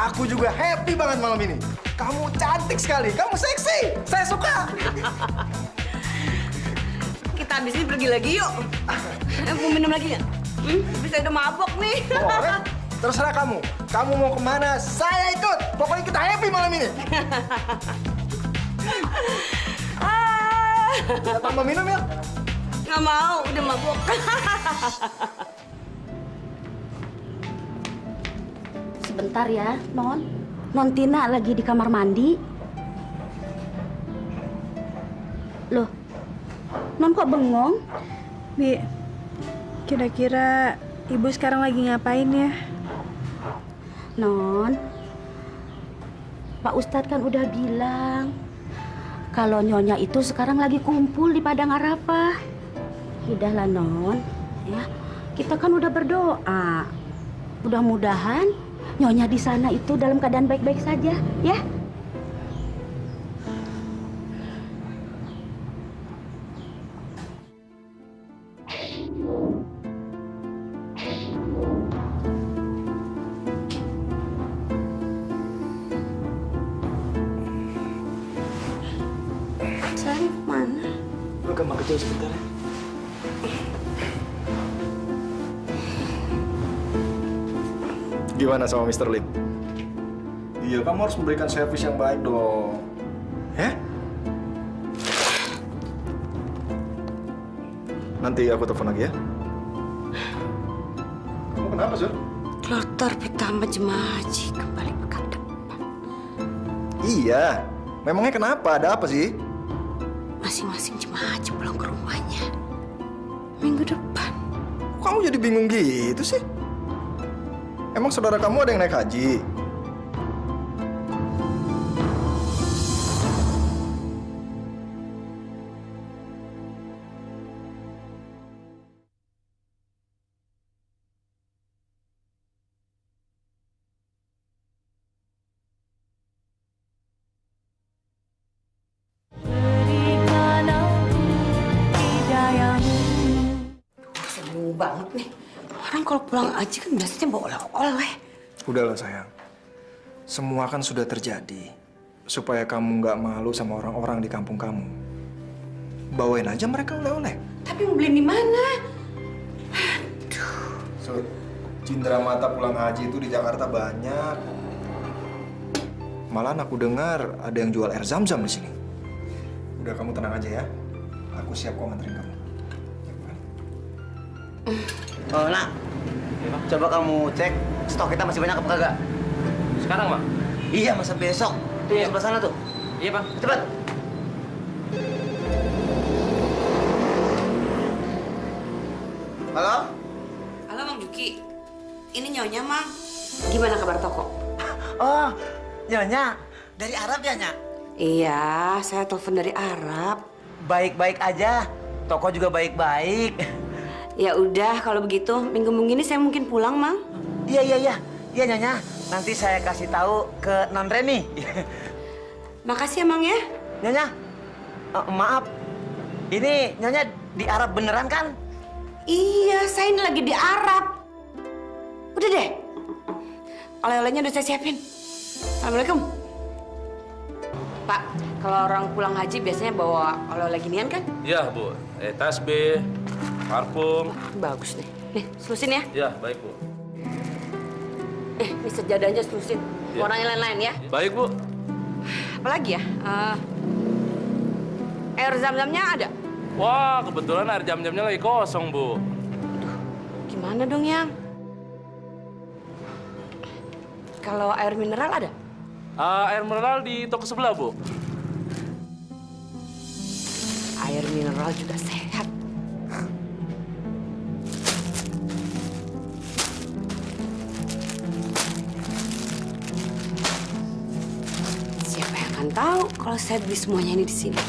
Aku juga happy banget malam ini. Kamu cantik sekali, kamu seksi. Saya suka. Kita habis ini pergi lagi yuk. Mau minum lagi nggak? Bisa udah mabok nih. Boleh. Terserah kamu. Kamu mau kemana, saya ikut. Pokoknya kita happy malam ini. Kita tambah minum ya? Nggak mau, udah mabok. Sebentar ya, Non. Non Tina lagi di kamar mandi. Loh, Non kok bengong? Bi, kira-kira Ibu sekarang lagi ngapain ya? Non, Pak Ustadz kan udah bilang kalau Nyonya itu sekarang lagi kumpul di Padang Arafah. Udahlah Non, ya kita kan udah berdoa. Mudah-mudahan Nyonya di sana itu dalam keadaan baik-baik saja, ya. Sayang, mana? Lu ke kamar kecil sebentar ya. Gimana sama Mr. Lim? Iya, kamu harus memberikan servis yang baik dong. Ya? Nanti aku telepon lagi ya. Kamu kenapa, Sur? Kloter pertama jemaah haji kembali pekan depan. Iya. Memangnya kenapa? Ada apa sih? Masing-masing jemaah haji pulang ke rumahnya minggu depan. Kok kamu jadi bingung gitu sih? Emang saudara kamu ada yang naik haji? Seneng banget nih. Orang kalau pulang haji kan biasanya bawa oleh-oleh. Udahlah sayang. Semua kan sudah terjadi. Supaya kamu nggak malu sama orang-orang di kampung kamu. Bawain aja mereka oleh-oleh. Tapi mau beli di mana? So, cindera mata pulang haji itu di Jakarta banyak. Malahan aku dengar ada yang jual air zam-zam di sini. Udah, kamu tenang aja ya. Aku siap kok nganterin kamu. Oh, nak. Coba kamu cek stok kita masih banyak apa kagak? Sekarang, Bang? Iya, masa besok. Tuh, yang sebelah sana tuh. Iya, Bang. Cepat. Halo? Halo, Mang Juki. Ini Nyonya, Mang. Gimana kabar toko? Oh, Nyonya. Dari Arab ya, Nyak? Iya, saya telepon dari Arab. Baik-baik aja. Toko juga baik-baik. Ya udah, kalau begitu minggu-minggu ini saya mungkin pulang, Mang. Iya, iya, iya. Iya, Nyonya. Nanti saya kasih tahu ke Non Reni. Makasih ya, Mang ya. Nyonya, maaf. Ini Nyonya di Arab beneran kan? Iya, saya ini lagi di Arab. Udah deh. Oleh-olehnya udah saya siapin. Assalamualaikum. Pak, kalau orang pulang haji biasanya bawa oleh-oleh ginian kan? Iya, Bu. Tasbih, parfum. Bagus nih. Nih, selusin ya. Ya, baik, Bu. Ini sejadahnya selusin. Ya. Orang yang lain-lain ya. Baik, Bu. Apalagi ya? Air zam-zamnya ada? Wah, kebetulan air jam-jamnya lagi kosong, Bu. Gimana dong, Yang? Kalau air mineral ada? Air mineral di toko sebelah, Bu. air mineral juga sehat. Siapa yang akan tahu kalau saya beli semuanya ini di sini?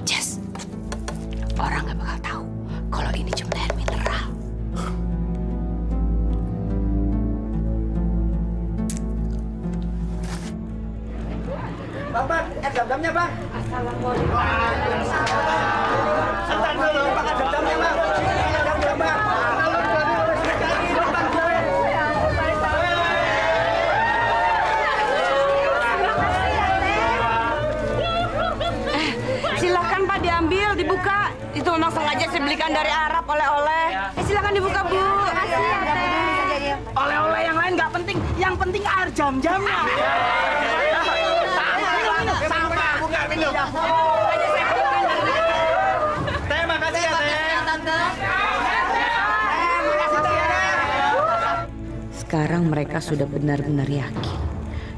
Jess, orang nggak bakal tahu kalau ini cuma air mineral. Bang, dam-damnya bang. Assalamualaikum. Sebentar dulu, bang, dam-damnya bang. Dam-dam bang. Silakan Pak diambil, dibuka. Itu memang sengaja saya belikan dari Arab oleh-oleh. Silakan dibuka Bu. Oleh-oleh yang lain nggak penting, yang penting air jam-jamnya. Buka minum. Teh, makasih ya Teh. Sekarang mereka sudah benar-benar yakin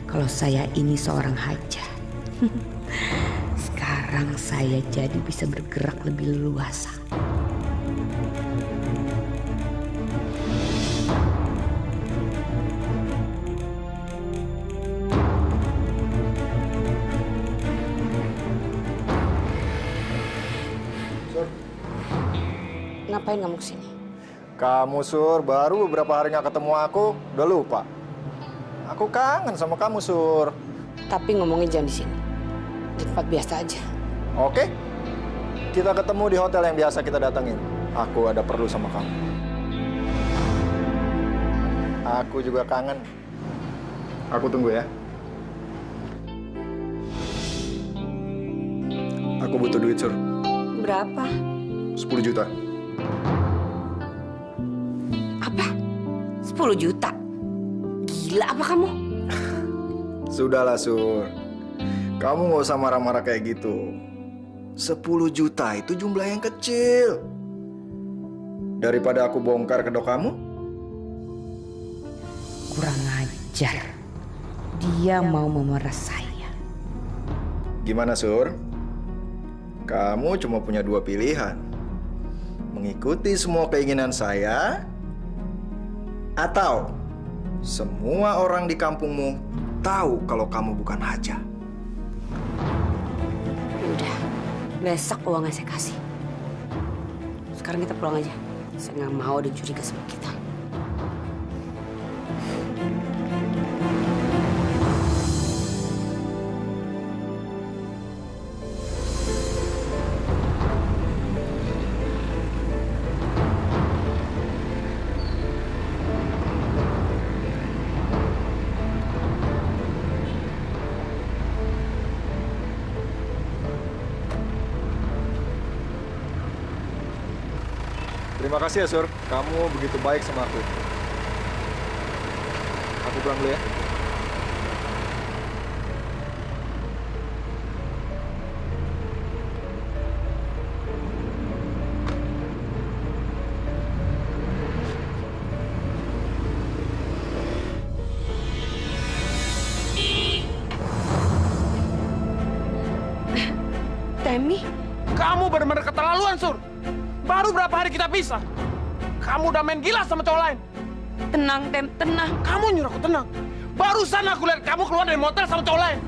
kalau saya ini seorang haja. Sekarang saya jadi bisa bergerak lebih leluasa. Ngapain kamu kesini? Kamu, Sur, baru beberapa hari nggak ketemu aku, udah lupa. Aku kangen sama kamu, Sur. Tapi ngomongin jangan di sini. Di tempat biasa aja. Oke, kita ketemu di hotel yang biasa kita datengin. Aku ada perlu sama kamu. Aku juga kangen. Aku tunggu ya. Aku butuh duit, Sur. Berapa? 10 juta. Apa? 10 juta? Gila apa kamu? Sudahlah, Sur. Kamu nggak usah marah-marah kayak gitu. 10 juta itu jumlah yang kecil. Daripada aku bongkar kedok kamu. Kurang ajar. Dia mau memeras saya. Gimana, Sur? Kamu cuma punya 2 pilihan. Mengikuti semua keinginan saya, atau semua orang di kampungmu tahu kalau kamu bukan Haja. Udah, besok uangnya saya kasih. Sekarang kita pulang aja. Saya nggak mau ada curiga sama kita. Terima kasih ya, Sur. Kamu begitu baik sama aku. Aku pulang dulu ya. Temi? Kamu benar-benar keterlaluan, Sur. Baru berapa hari kita pisah, kamu udah main gila sama cowok lain. Tenang, Tem, tenang. Kamu nyuruh aku tenang. Barusan aku lihat kamu keluar dari motel sama cowok lain.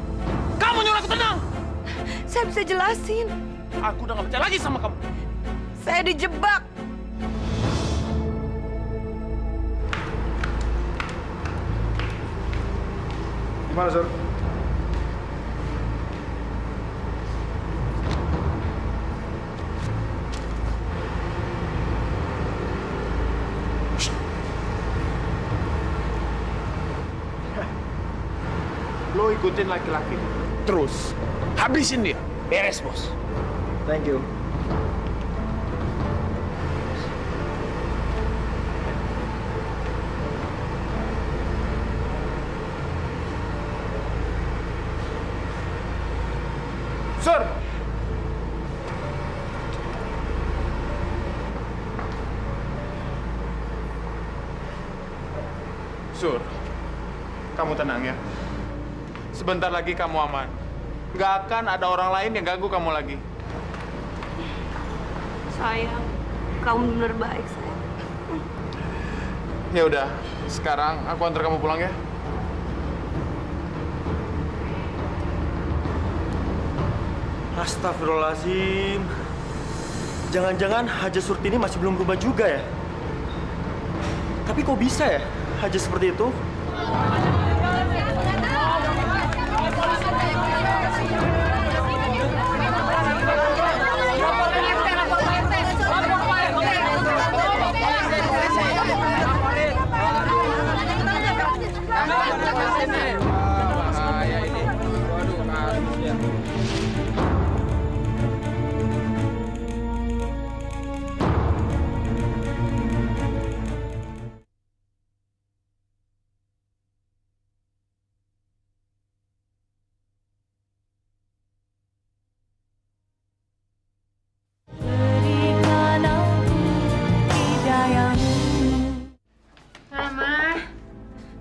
Kamu nyuruh aku tenang. Saya bisa jelasin. Aku udah gak percaya lagi sama kamu. Saya dijebak. Gimana, Sur? Lo ikutin laki-laki. Terus, habisin dia. Beres, Bos. Thank you. Sur! Sur, kamu tenang ya. sebentar lagi kamu aman. Nggak akan ada orang lain yang ganggu kamu lagi. Sayang, kamu bener baik, sayang. Ya udah, sekarang aku antar kamu pulang ya. Astagfirullahaladzim. Jangan-jangan Haja Surtini masih belum berubah juga ya? Tapi kok bisa ya Haja seperti itu?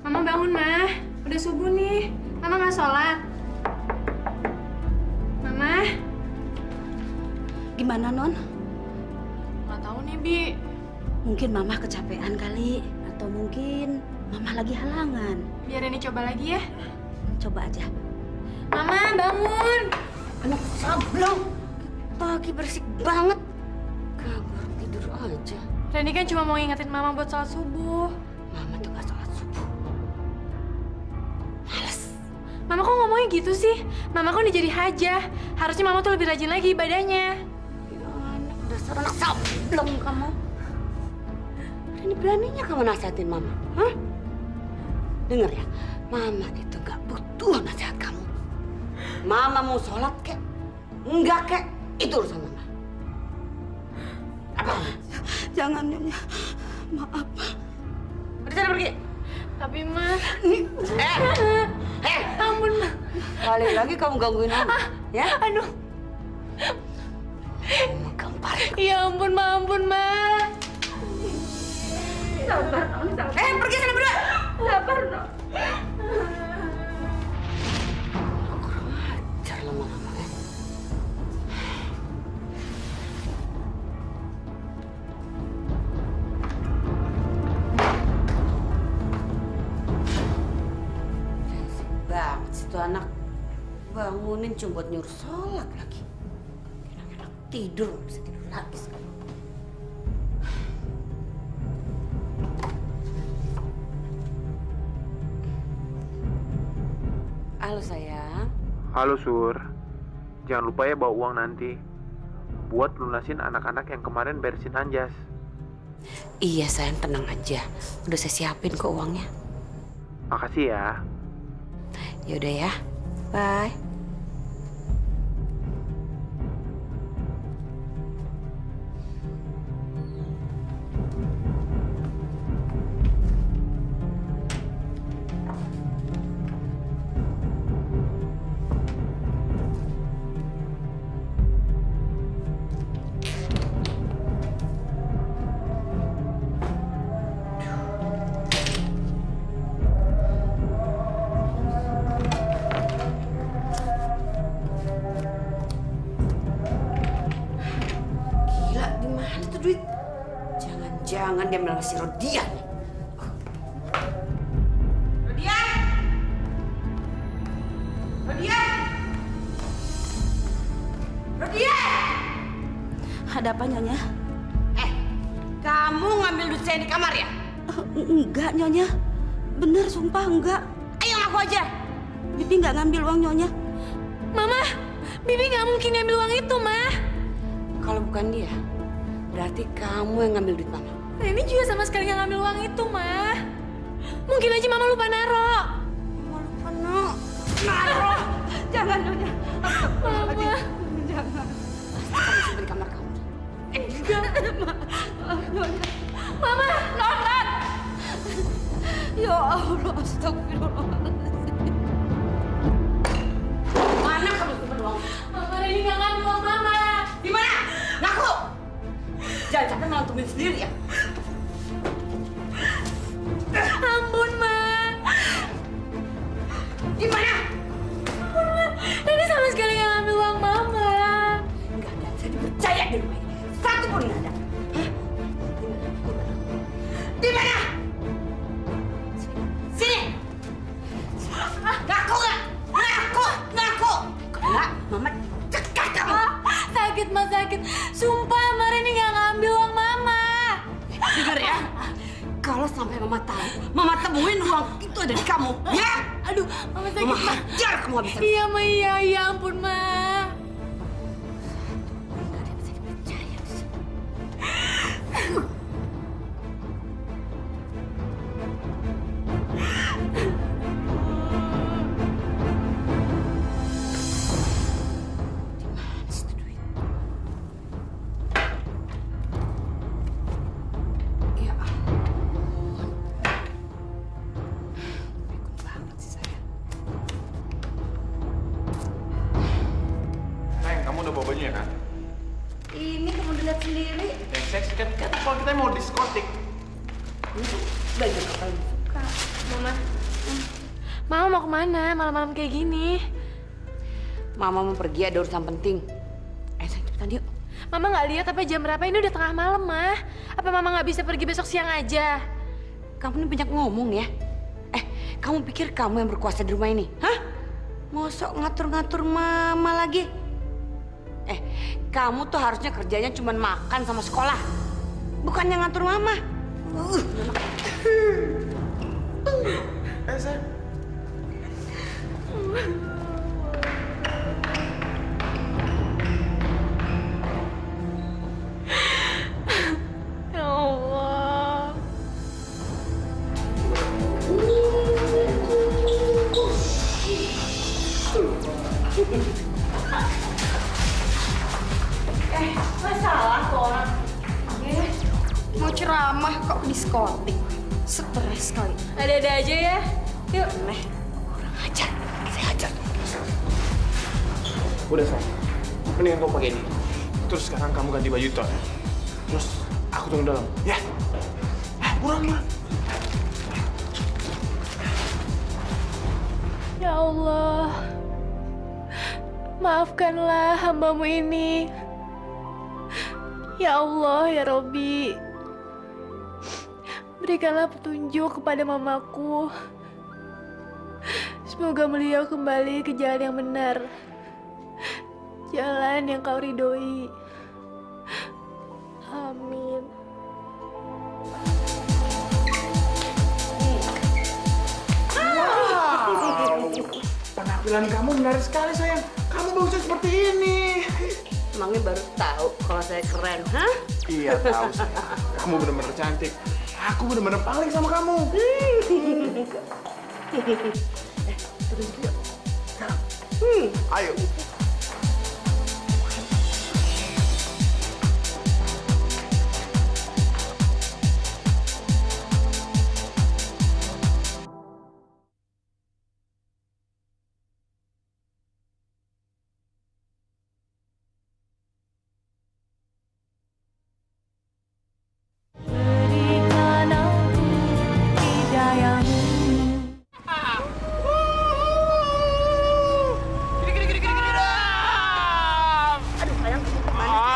Mama bangun, Ma. Udah subuh nih. Mama nggak sholat. Mama. Gimana, Non? Nggak tahu nih, Bi. Mungkin Mama kecapean kali. Atau mungkin Mama lagi halangan. Biar ini coba lagi ya. Coba aja. Mama, bangun. Anak sablong. Pagi berisik banget. Kabur tidur aja. Reni kan cuma mau ngingetin Mama buat sholat subuh. Mama tuh gak sholat subuh. Mama kok ngomongnya gitu sih? Mama kan udah jadi hajah. Harusnya Mama tuh lebih rajin lagi ibadahnya. Ya anak, dasar anak sablong kamu. Berani-beraninya kamu nasihatin Mama. Hah? Dengar ya, Mama itu gak butuh nasihat kamu. Mama mau sholat kek, enggak kek, itu urusan Mama. Apa? Jangan, Nyonya. Maaf. Udah sana pergi. Tapi, Ma. Ampun, Ma. Kali lagi kamu gangguin Mama, ya? Aduh. Gampar. Ya ampun, Ma. Ampun, Ma. Sabar, Non. Sabar. Pergi sana berdua. Sabar, No. Kurang ajar lama-lama, ya. Banget sih tuh anak. Bangunin cuma buat nyuruh sholat lagi. Enak-enak tidur, nggak bisa tidur lagi sekarang. Halo sayang. Halo Sur, jangan lupa ya bawa uang nanti buat lunasin anak-anak yang kemarin beresin Anjas. Iya sayang, tenang aja. Udah saya siapin kok uangnya. Makasih ya. Yaudah ya, bye. Jangan dia malah si Rodian. Rodian! Rodian! Rodian! Ada apa, Nyonya? Kamu ngambil duit saya di kamar ya? Enggak, Nyonya. Bener, sumpah enggak. Ayo ngaku aja. Bibi nggak ngambil uang Nyonya. Mama, Bibi nggak mungkin ngambil uang itu, Ma. Kalau bukan dia, berarti kamu yang ngambil duit Mama. Reni juga sama sekali nggak ngambil uang itu, Ma. Mungkin aja Mama lupa naro. Naro! Jangan, Nyonya. Mama. Jangan. Kamu simpen di kamar kamu. Maaf, Nyonya. Mama, London. Ya Allah, astagfirullahaladzim. Mana kamu simpen uang? Mama, Reni nggak ngambil uang Mama. Di mana? Ngaku! Jangan sampai ngantumin sendiri ya. Ampun, Ma. Di mana? Mama cekak kamu. Sakit, Ma, sakit. Sumpah, Mara ini nggak ngambil uang Mama. Dengar ya, kalau sampai Mama tahu, Mama temuin uang itu ada di kamu, ya? Aduh, Mama sakit, Mama Ma. hajar kamu habis. Iya, Ma, iya, ya ampun, Ma. Sayang, kamu udah bawa bajunya kan? Ini kamu lihat sendiri. Yang seksi kan kalau kita mau diskotik. Baju apa yang suka? Mama. Mama mau kemana malam-malam kayak gini? Mama mau pergi, ada urusan penting. Sayang, cepetan yuk. Mama nggak lihat apa jam berapa? Ini udah tengah malam, Ma. Apa Mama nggak bisa pergi besok siang aja? Kamu ini banyak ngomong ya. Kamu pikir kamu yang berkuasa di rumah ini? Hah? Mau sok ngatur-ngatur Mama lagi? Kamu tuh harusnya kerjanya cuma makan sama sekolah. Bukannya ngatur Mama. Sayang. Ya Allah. Masalah tuh orang. Mau ceramah kok diskotik. Stres kali. Ada-ada aja ya. Yuk. Kurang ajar. Saya ajar. Udah sayang, mendingan kamu pakai ini. Terus sekarang kamu ganti baju itu ya. Terus aku tunggu dalam, ya? Buruan. Ya Allah. Maafkanlah hambamu ini. Ya Allah, ya Robbi. Berikanlah petunjuk kepada mamaku. Semoga beliau kembali ke jalan yang benar. Jalan yang kau ridhoi. Amin. Wow, penampilan kamu menarik sekali sayang. Kamu bagusnya seperti ini. Emangnya baru tahu kalau saya keren, hah? Iya tahu sayang. Kamu benar-benar cantik. Aku benar-benar paling sama kamu. Terus yuk. Ayo.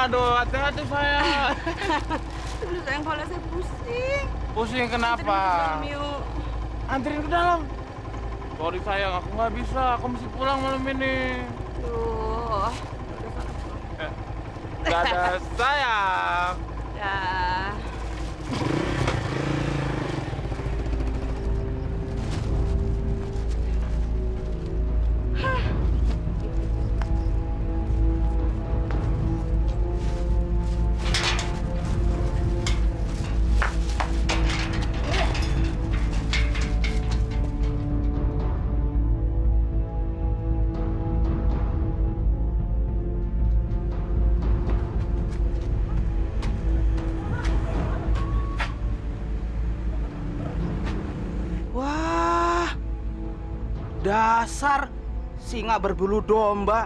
Aduh, hati-hati sayang. Aduh sayang, kepala saya pusing. Pusing kenapa? Yuk. Anterin ke dalam. Sorry sayang, aku nggak bisa. Aku mesti pulang malam ini. Tuh. Dadah sayang. Ya. Dasar singa berbulu domba.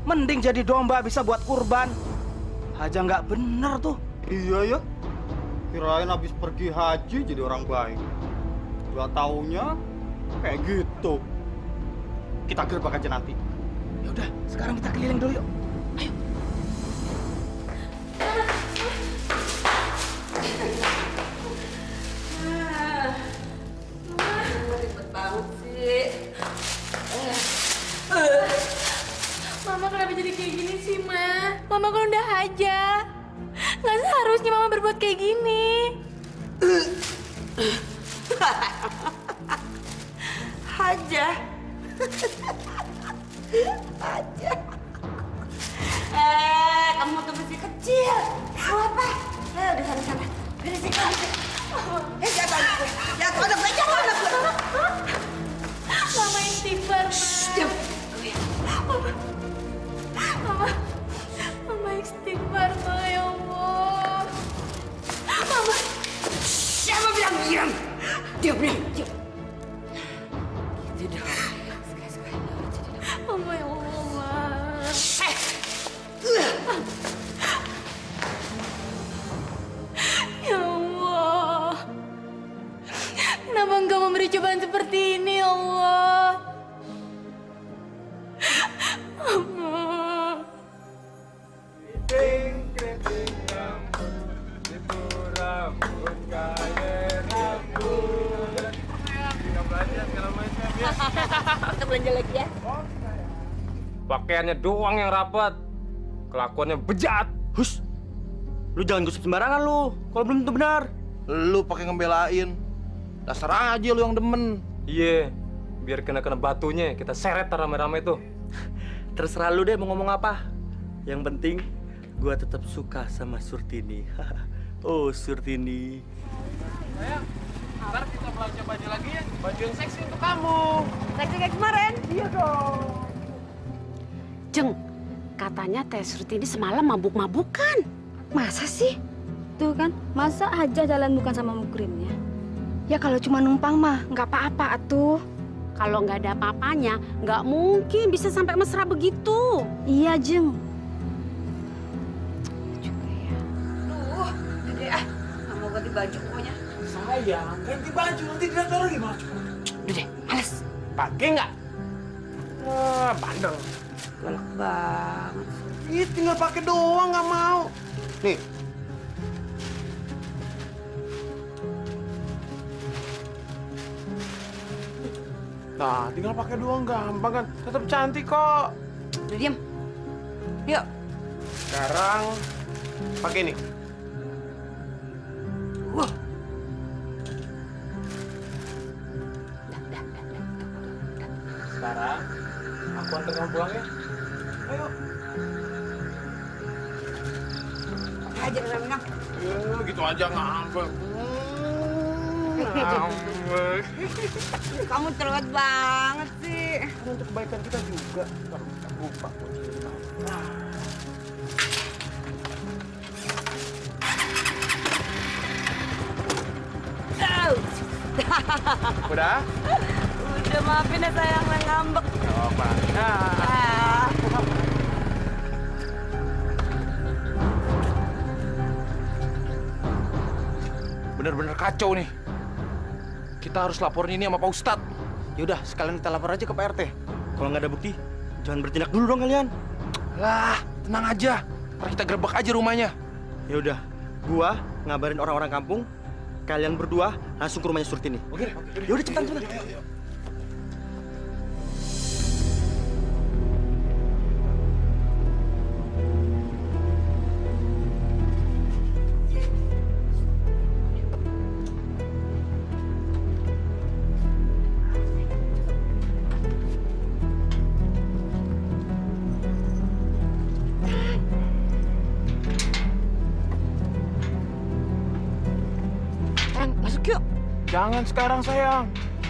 Mending jadi domba bisa buat kurban. Aja nggak bener tuh. Iya ya. Kirain habis pergi haji jadi orang baik. Gak taunya kayak gitu. Kita gerbek aja nanti. Ya udah, sekarang kita keliling dulu yuk. Ayo. Ribet banget sih. Mama kenapa jadi kayak gini sih, Ma? Mama kan udah haja. Nggak seharusnya Mama berbuat kayak gini. Haja. Haja. Kamu tuh masih kecil. Mau apa? Udah sana. Beresin. Jatuh anak gue. Jatuh anak gue. Mama istighfar, Ma. Mama istighfar, Ma, ya Allah. Mama. Siapa bilang diam? Diam. Gitu dong. Mama, ya Allah, Ma. Ya Allah. Kenapa engkau memberi cobaan seperti ini, ya Allah? Mama. Kita belanja lagi ya. Pakaiannya doang yang rapat. Kelakuannya bejat. Hus, lu jangan gosip sembarangan lu. Kalau belum tentu benar. Lu pakai ngebelain. Dasar aja lu yang demen. Iya, biar kena batunya kita seret rame-rame tuh. Terserah lu deh mau ngomong apa. Yang penting gua tetap suka sama Surtini. Oh, Surtini. Sayang, ntar kita belanja baju lagi ya. Baju yang seksi untuk kamu. Seksi kayak kemarin. Iya dong. Jeng, katanya Teh Surtini semalam mabuk-mabukan. Masa sih? Tuh kan, masa Haja jalan bukan sama Mukrimnya? Ya kalau cuma numpang mah nggak apa-apa atuh. Kalau nggak ada apa-apanya, nggak mungkin bisa sampai mesra begitu. Iya, Jeng. Nggak mau ganti baju pokoknya. Sayang, ganti baju nanti ditaruh gimana? Udah deh, males. Pakai nggak? Wah, bandel. Galak banget. Ih, tinggal pakai doang, nggak mau. Nih. Nah, tinggal pakai doang gampang kan. Tetap cantik kok. Udah diam. Yuk. Sekarang pakai ini. Wah. Sekarang aku antar kamu pulang ya. Ayo. Pakai aja menang. Gitu aja ngambek. Ngambek. Kamu cerewet banget sih. Untuk kebaikan kita juga. Ntar kita lupa. Udah? Udah, maafin ya sayang, yang ngambek. Coba. Bener-bener kacau nih. Kita harus laporin ini sama Pak Ustadz. Yaudah, sekalian kita lapor aja ke Pak RT. Kalau nggak ada bukti, jangan bertindak dulu dong kalian. Lah, tenang aja. Ntar kita gerbek aja rumahnya. Ya udah, gua ngabarin orang-orang kampung. Kalian berdua langsung ke rumahnya Surtini. Oke. Ya udah cepetan. Masuk yuk. Jangan sekarang sayang.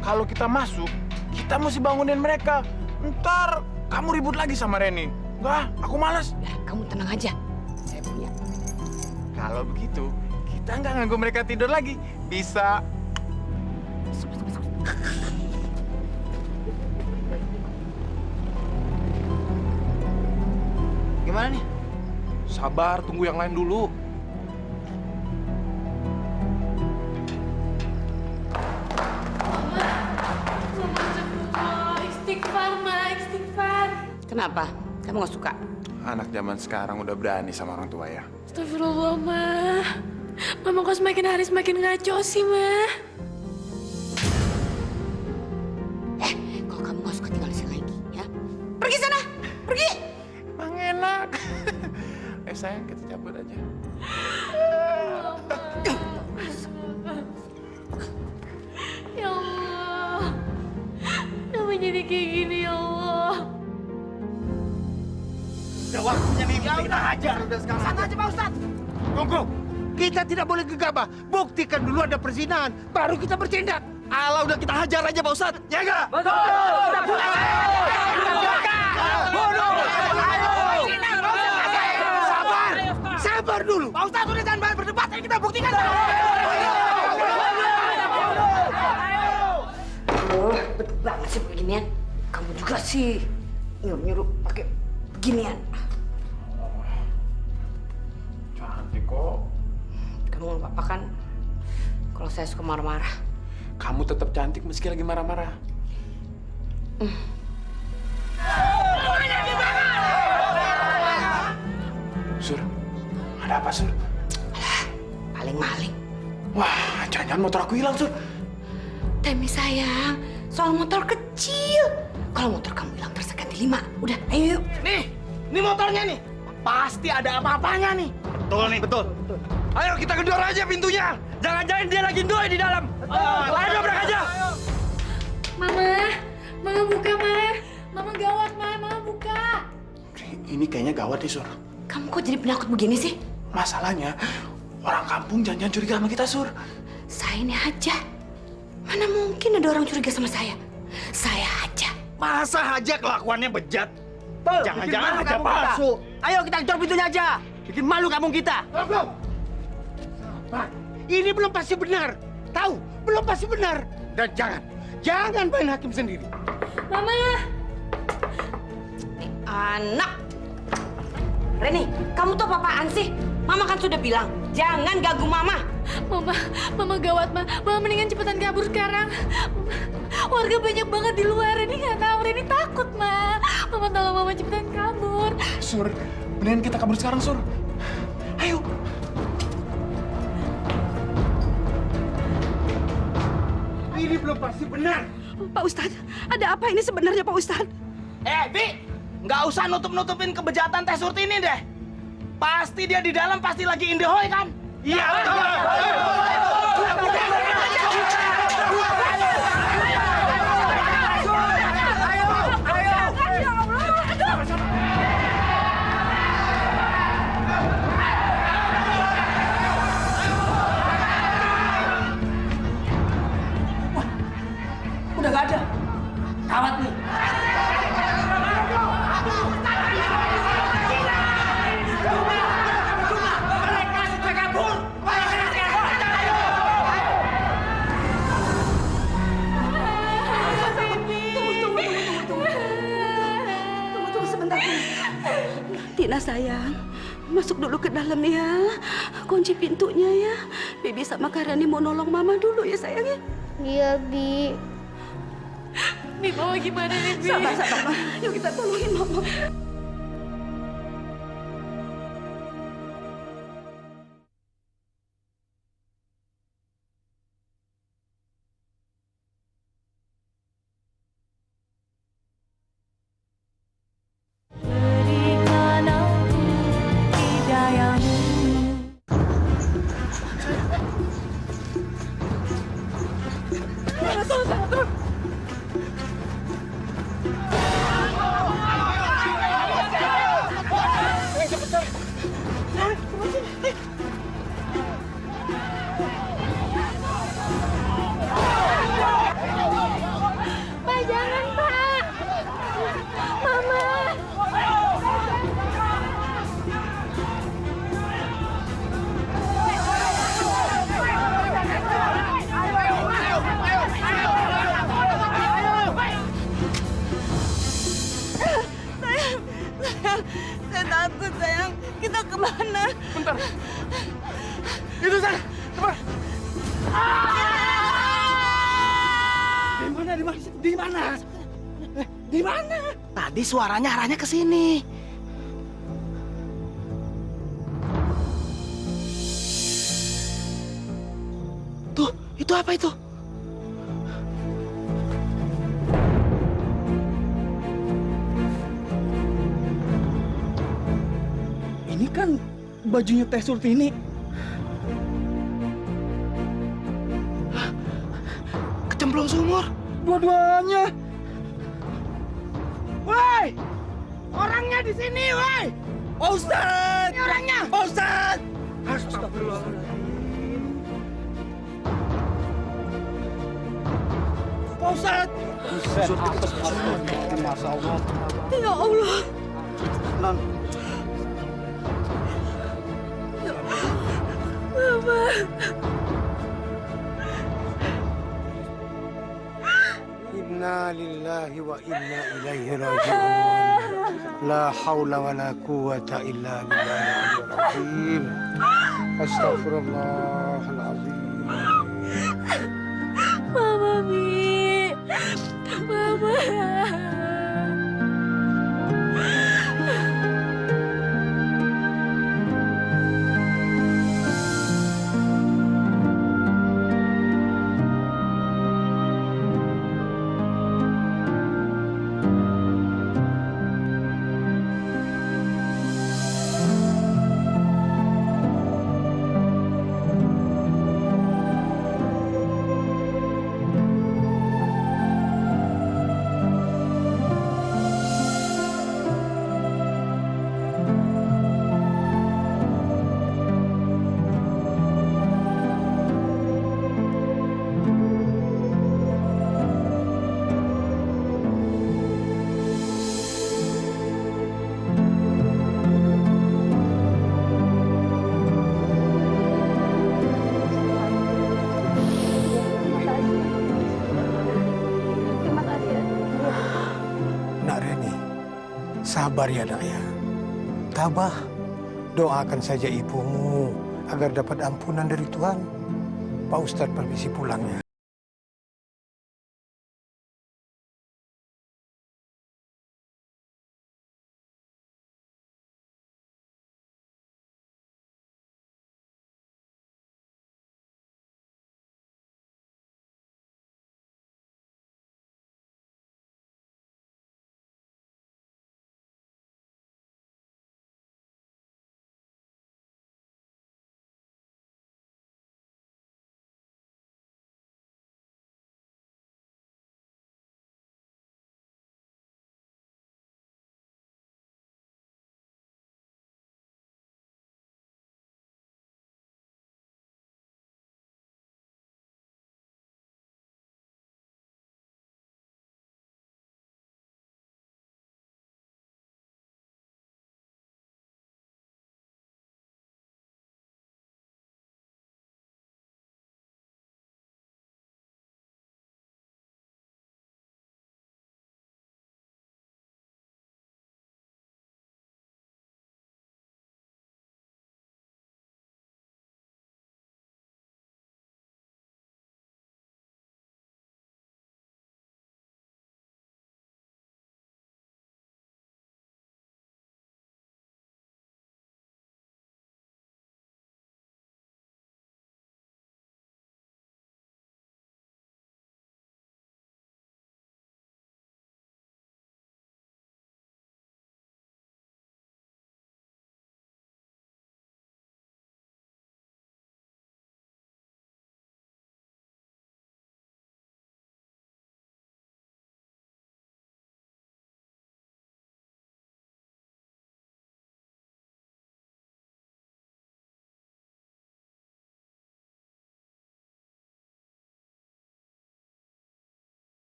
Kalau kita masuk, kita mesti bangunin mereka. Ntar kamu ribut lagi sama Reni. Enggak, aku malas. Ya, kamu tenang aja. Saya punya. Kalau begitu, kita nggak ganggu mereka tidur lagi. Bisa. Gimana nih? Sabar, tunggu yang lain dulu. Istighfar, Ma, istighfar. Kenapa? Kamu nggak suka? Anak zaman sekarang udah berani sama orang tua ya. Astagfirullah, Ma. Mama kok semakin hari semakin ngaco sih, Ma. Kalau kamu nggak suka tinggal di sini lagi, ya. Pergi sana, pergi. Oke sayang, kita cabut aja. Ya Allah. Kenapa jadi kayak gini ya Allah? Udah waktunya nih, kita hajar. Sana aja Pak Ustadz. Tunggu. Kita tidak boleh gegabah. Buktikan dulu ada perzinahan, baru kita bertindak. Alah, udah kita hajar aja Pak Ustadz. Ya enggak? Betul. Sabar. Sabar dulu. Pak Ustadz, udah jangan banyak berdebat. Ayo kita buktikan. Betul banget sih beginian. Kamu juga sih nyuruh-nyuruh pakai beginian. Cantik kok. Kamu nggak apa-apa kan kalau saya suka marah-marah? Kamu tetap cantik meski lagi marah-marah. Sur, ada apa Sur? Maling-maling. Wah, jangan-jangan motor aku hilang Sur. Temi sayang, soal motor kecil. Kalau motor kamu hilang terus ganti 5. Udah, ayo yuk. Nih motornya nih. Pasti ada apa-apanya nih. Betul nih, betul. Ayo kita gedor aja pintunya. Jangan-jangan dia lagi doi di dalam. Ayo dobrak aja. Mama buka, Mama gawat, Mama buka. Ini kayaknya gawat nih Sur. Kamu kok jadi penakut begini sih? Masalahnya, orang kampung jangan curiga sama kita Sur. Saya ini aja. Mana mungkin ada orang curiga sama saya? Saya aja. Masa aja kelakuannya bejat. Jangan-jangan malu ada kamu palsu. Ayo kita gedor pintunya aja. Bikin malu kampung kita. Belum. Pak, ini belum pasti benar. Tahu? Belum pasti benar. Dan jangan main hakim sendiri. Mama. Anak. Reni, kamu tuh apa-apaan sih? Mama kan sudah bilang, jangan ganggu Mama. Mama gawat, Ma. Mama mendingan cepetan kabur sekarang. Warga banyak banget di luar. Reni nggak tahu. Reni takut, Ma. Mama tolong Mama cepetan kabur. Sur, mendingan kita kabur sekarang Sur. Ayo. Ini belum pasti benar. Pak Ustadz, ada apa ini sebenarnya Pak Ustadz? Bi, nggak usah nutup-nutupin kebejatan Teh Surti ini deh. Pasti dia di dalam pasti lagi indehoi kan? Iya, Udah nggak ada. Gawat nih. Tunggu sebentar. Tina sayang, masuk dulu ke dalam ya. Kunci pintunya ya. Bibi sama Karani mau nolong Mama dulu ya sayang ya. Iya, Bi. Bi, Mama gimana nih, Bi? Sabar, Ma. Yuk kita tolongin Mama. Pak, jangan, Pak. Mama. Saya takut sayang. Kita kemana? Bentar. Itu sana. Cepat. Di mana? Di mana? Tadi suaranya arahnya ke sini. Tuh, itu apa itu? Ini Ini kan bajunya Teh Surtini. Hah? Kecemplung sumur. Dua-duanya. Woi! Orangnya di sini, woi! Pak Ustadz! Ini orangnya! Pak Ustadz! Astagfirullahaladzim. Pak Ustadz! Masya Allah. Ya Allah. Non. Mama. Inna lillahi wa inna ilaihi raji'un. La haula wa la quwata illa billahil azim. Astagfirullahaladzim. Mama, Mi. Mama. Sabar ya nak ya. Tabah, doakan saja ibumu agar dapat ampunan dari Tuhan. Pak Ustadz permisi pulang ya.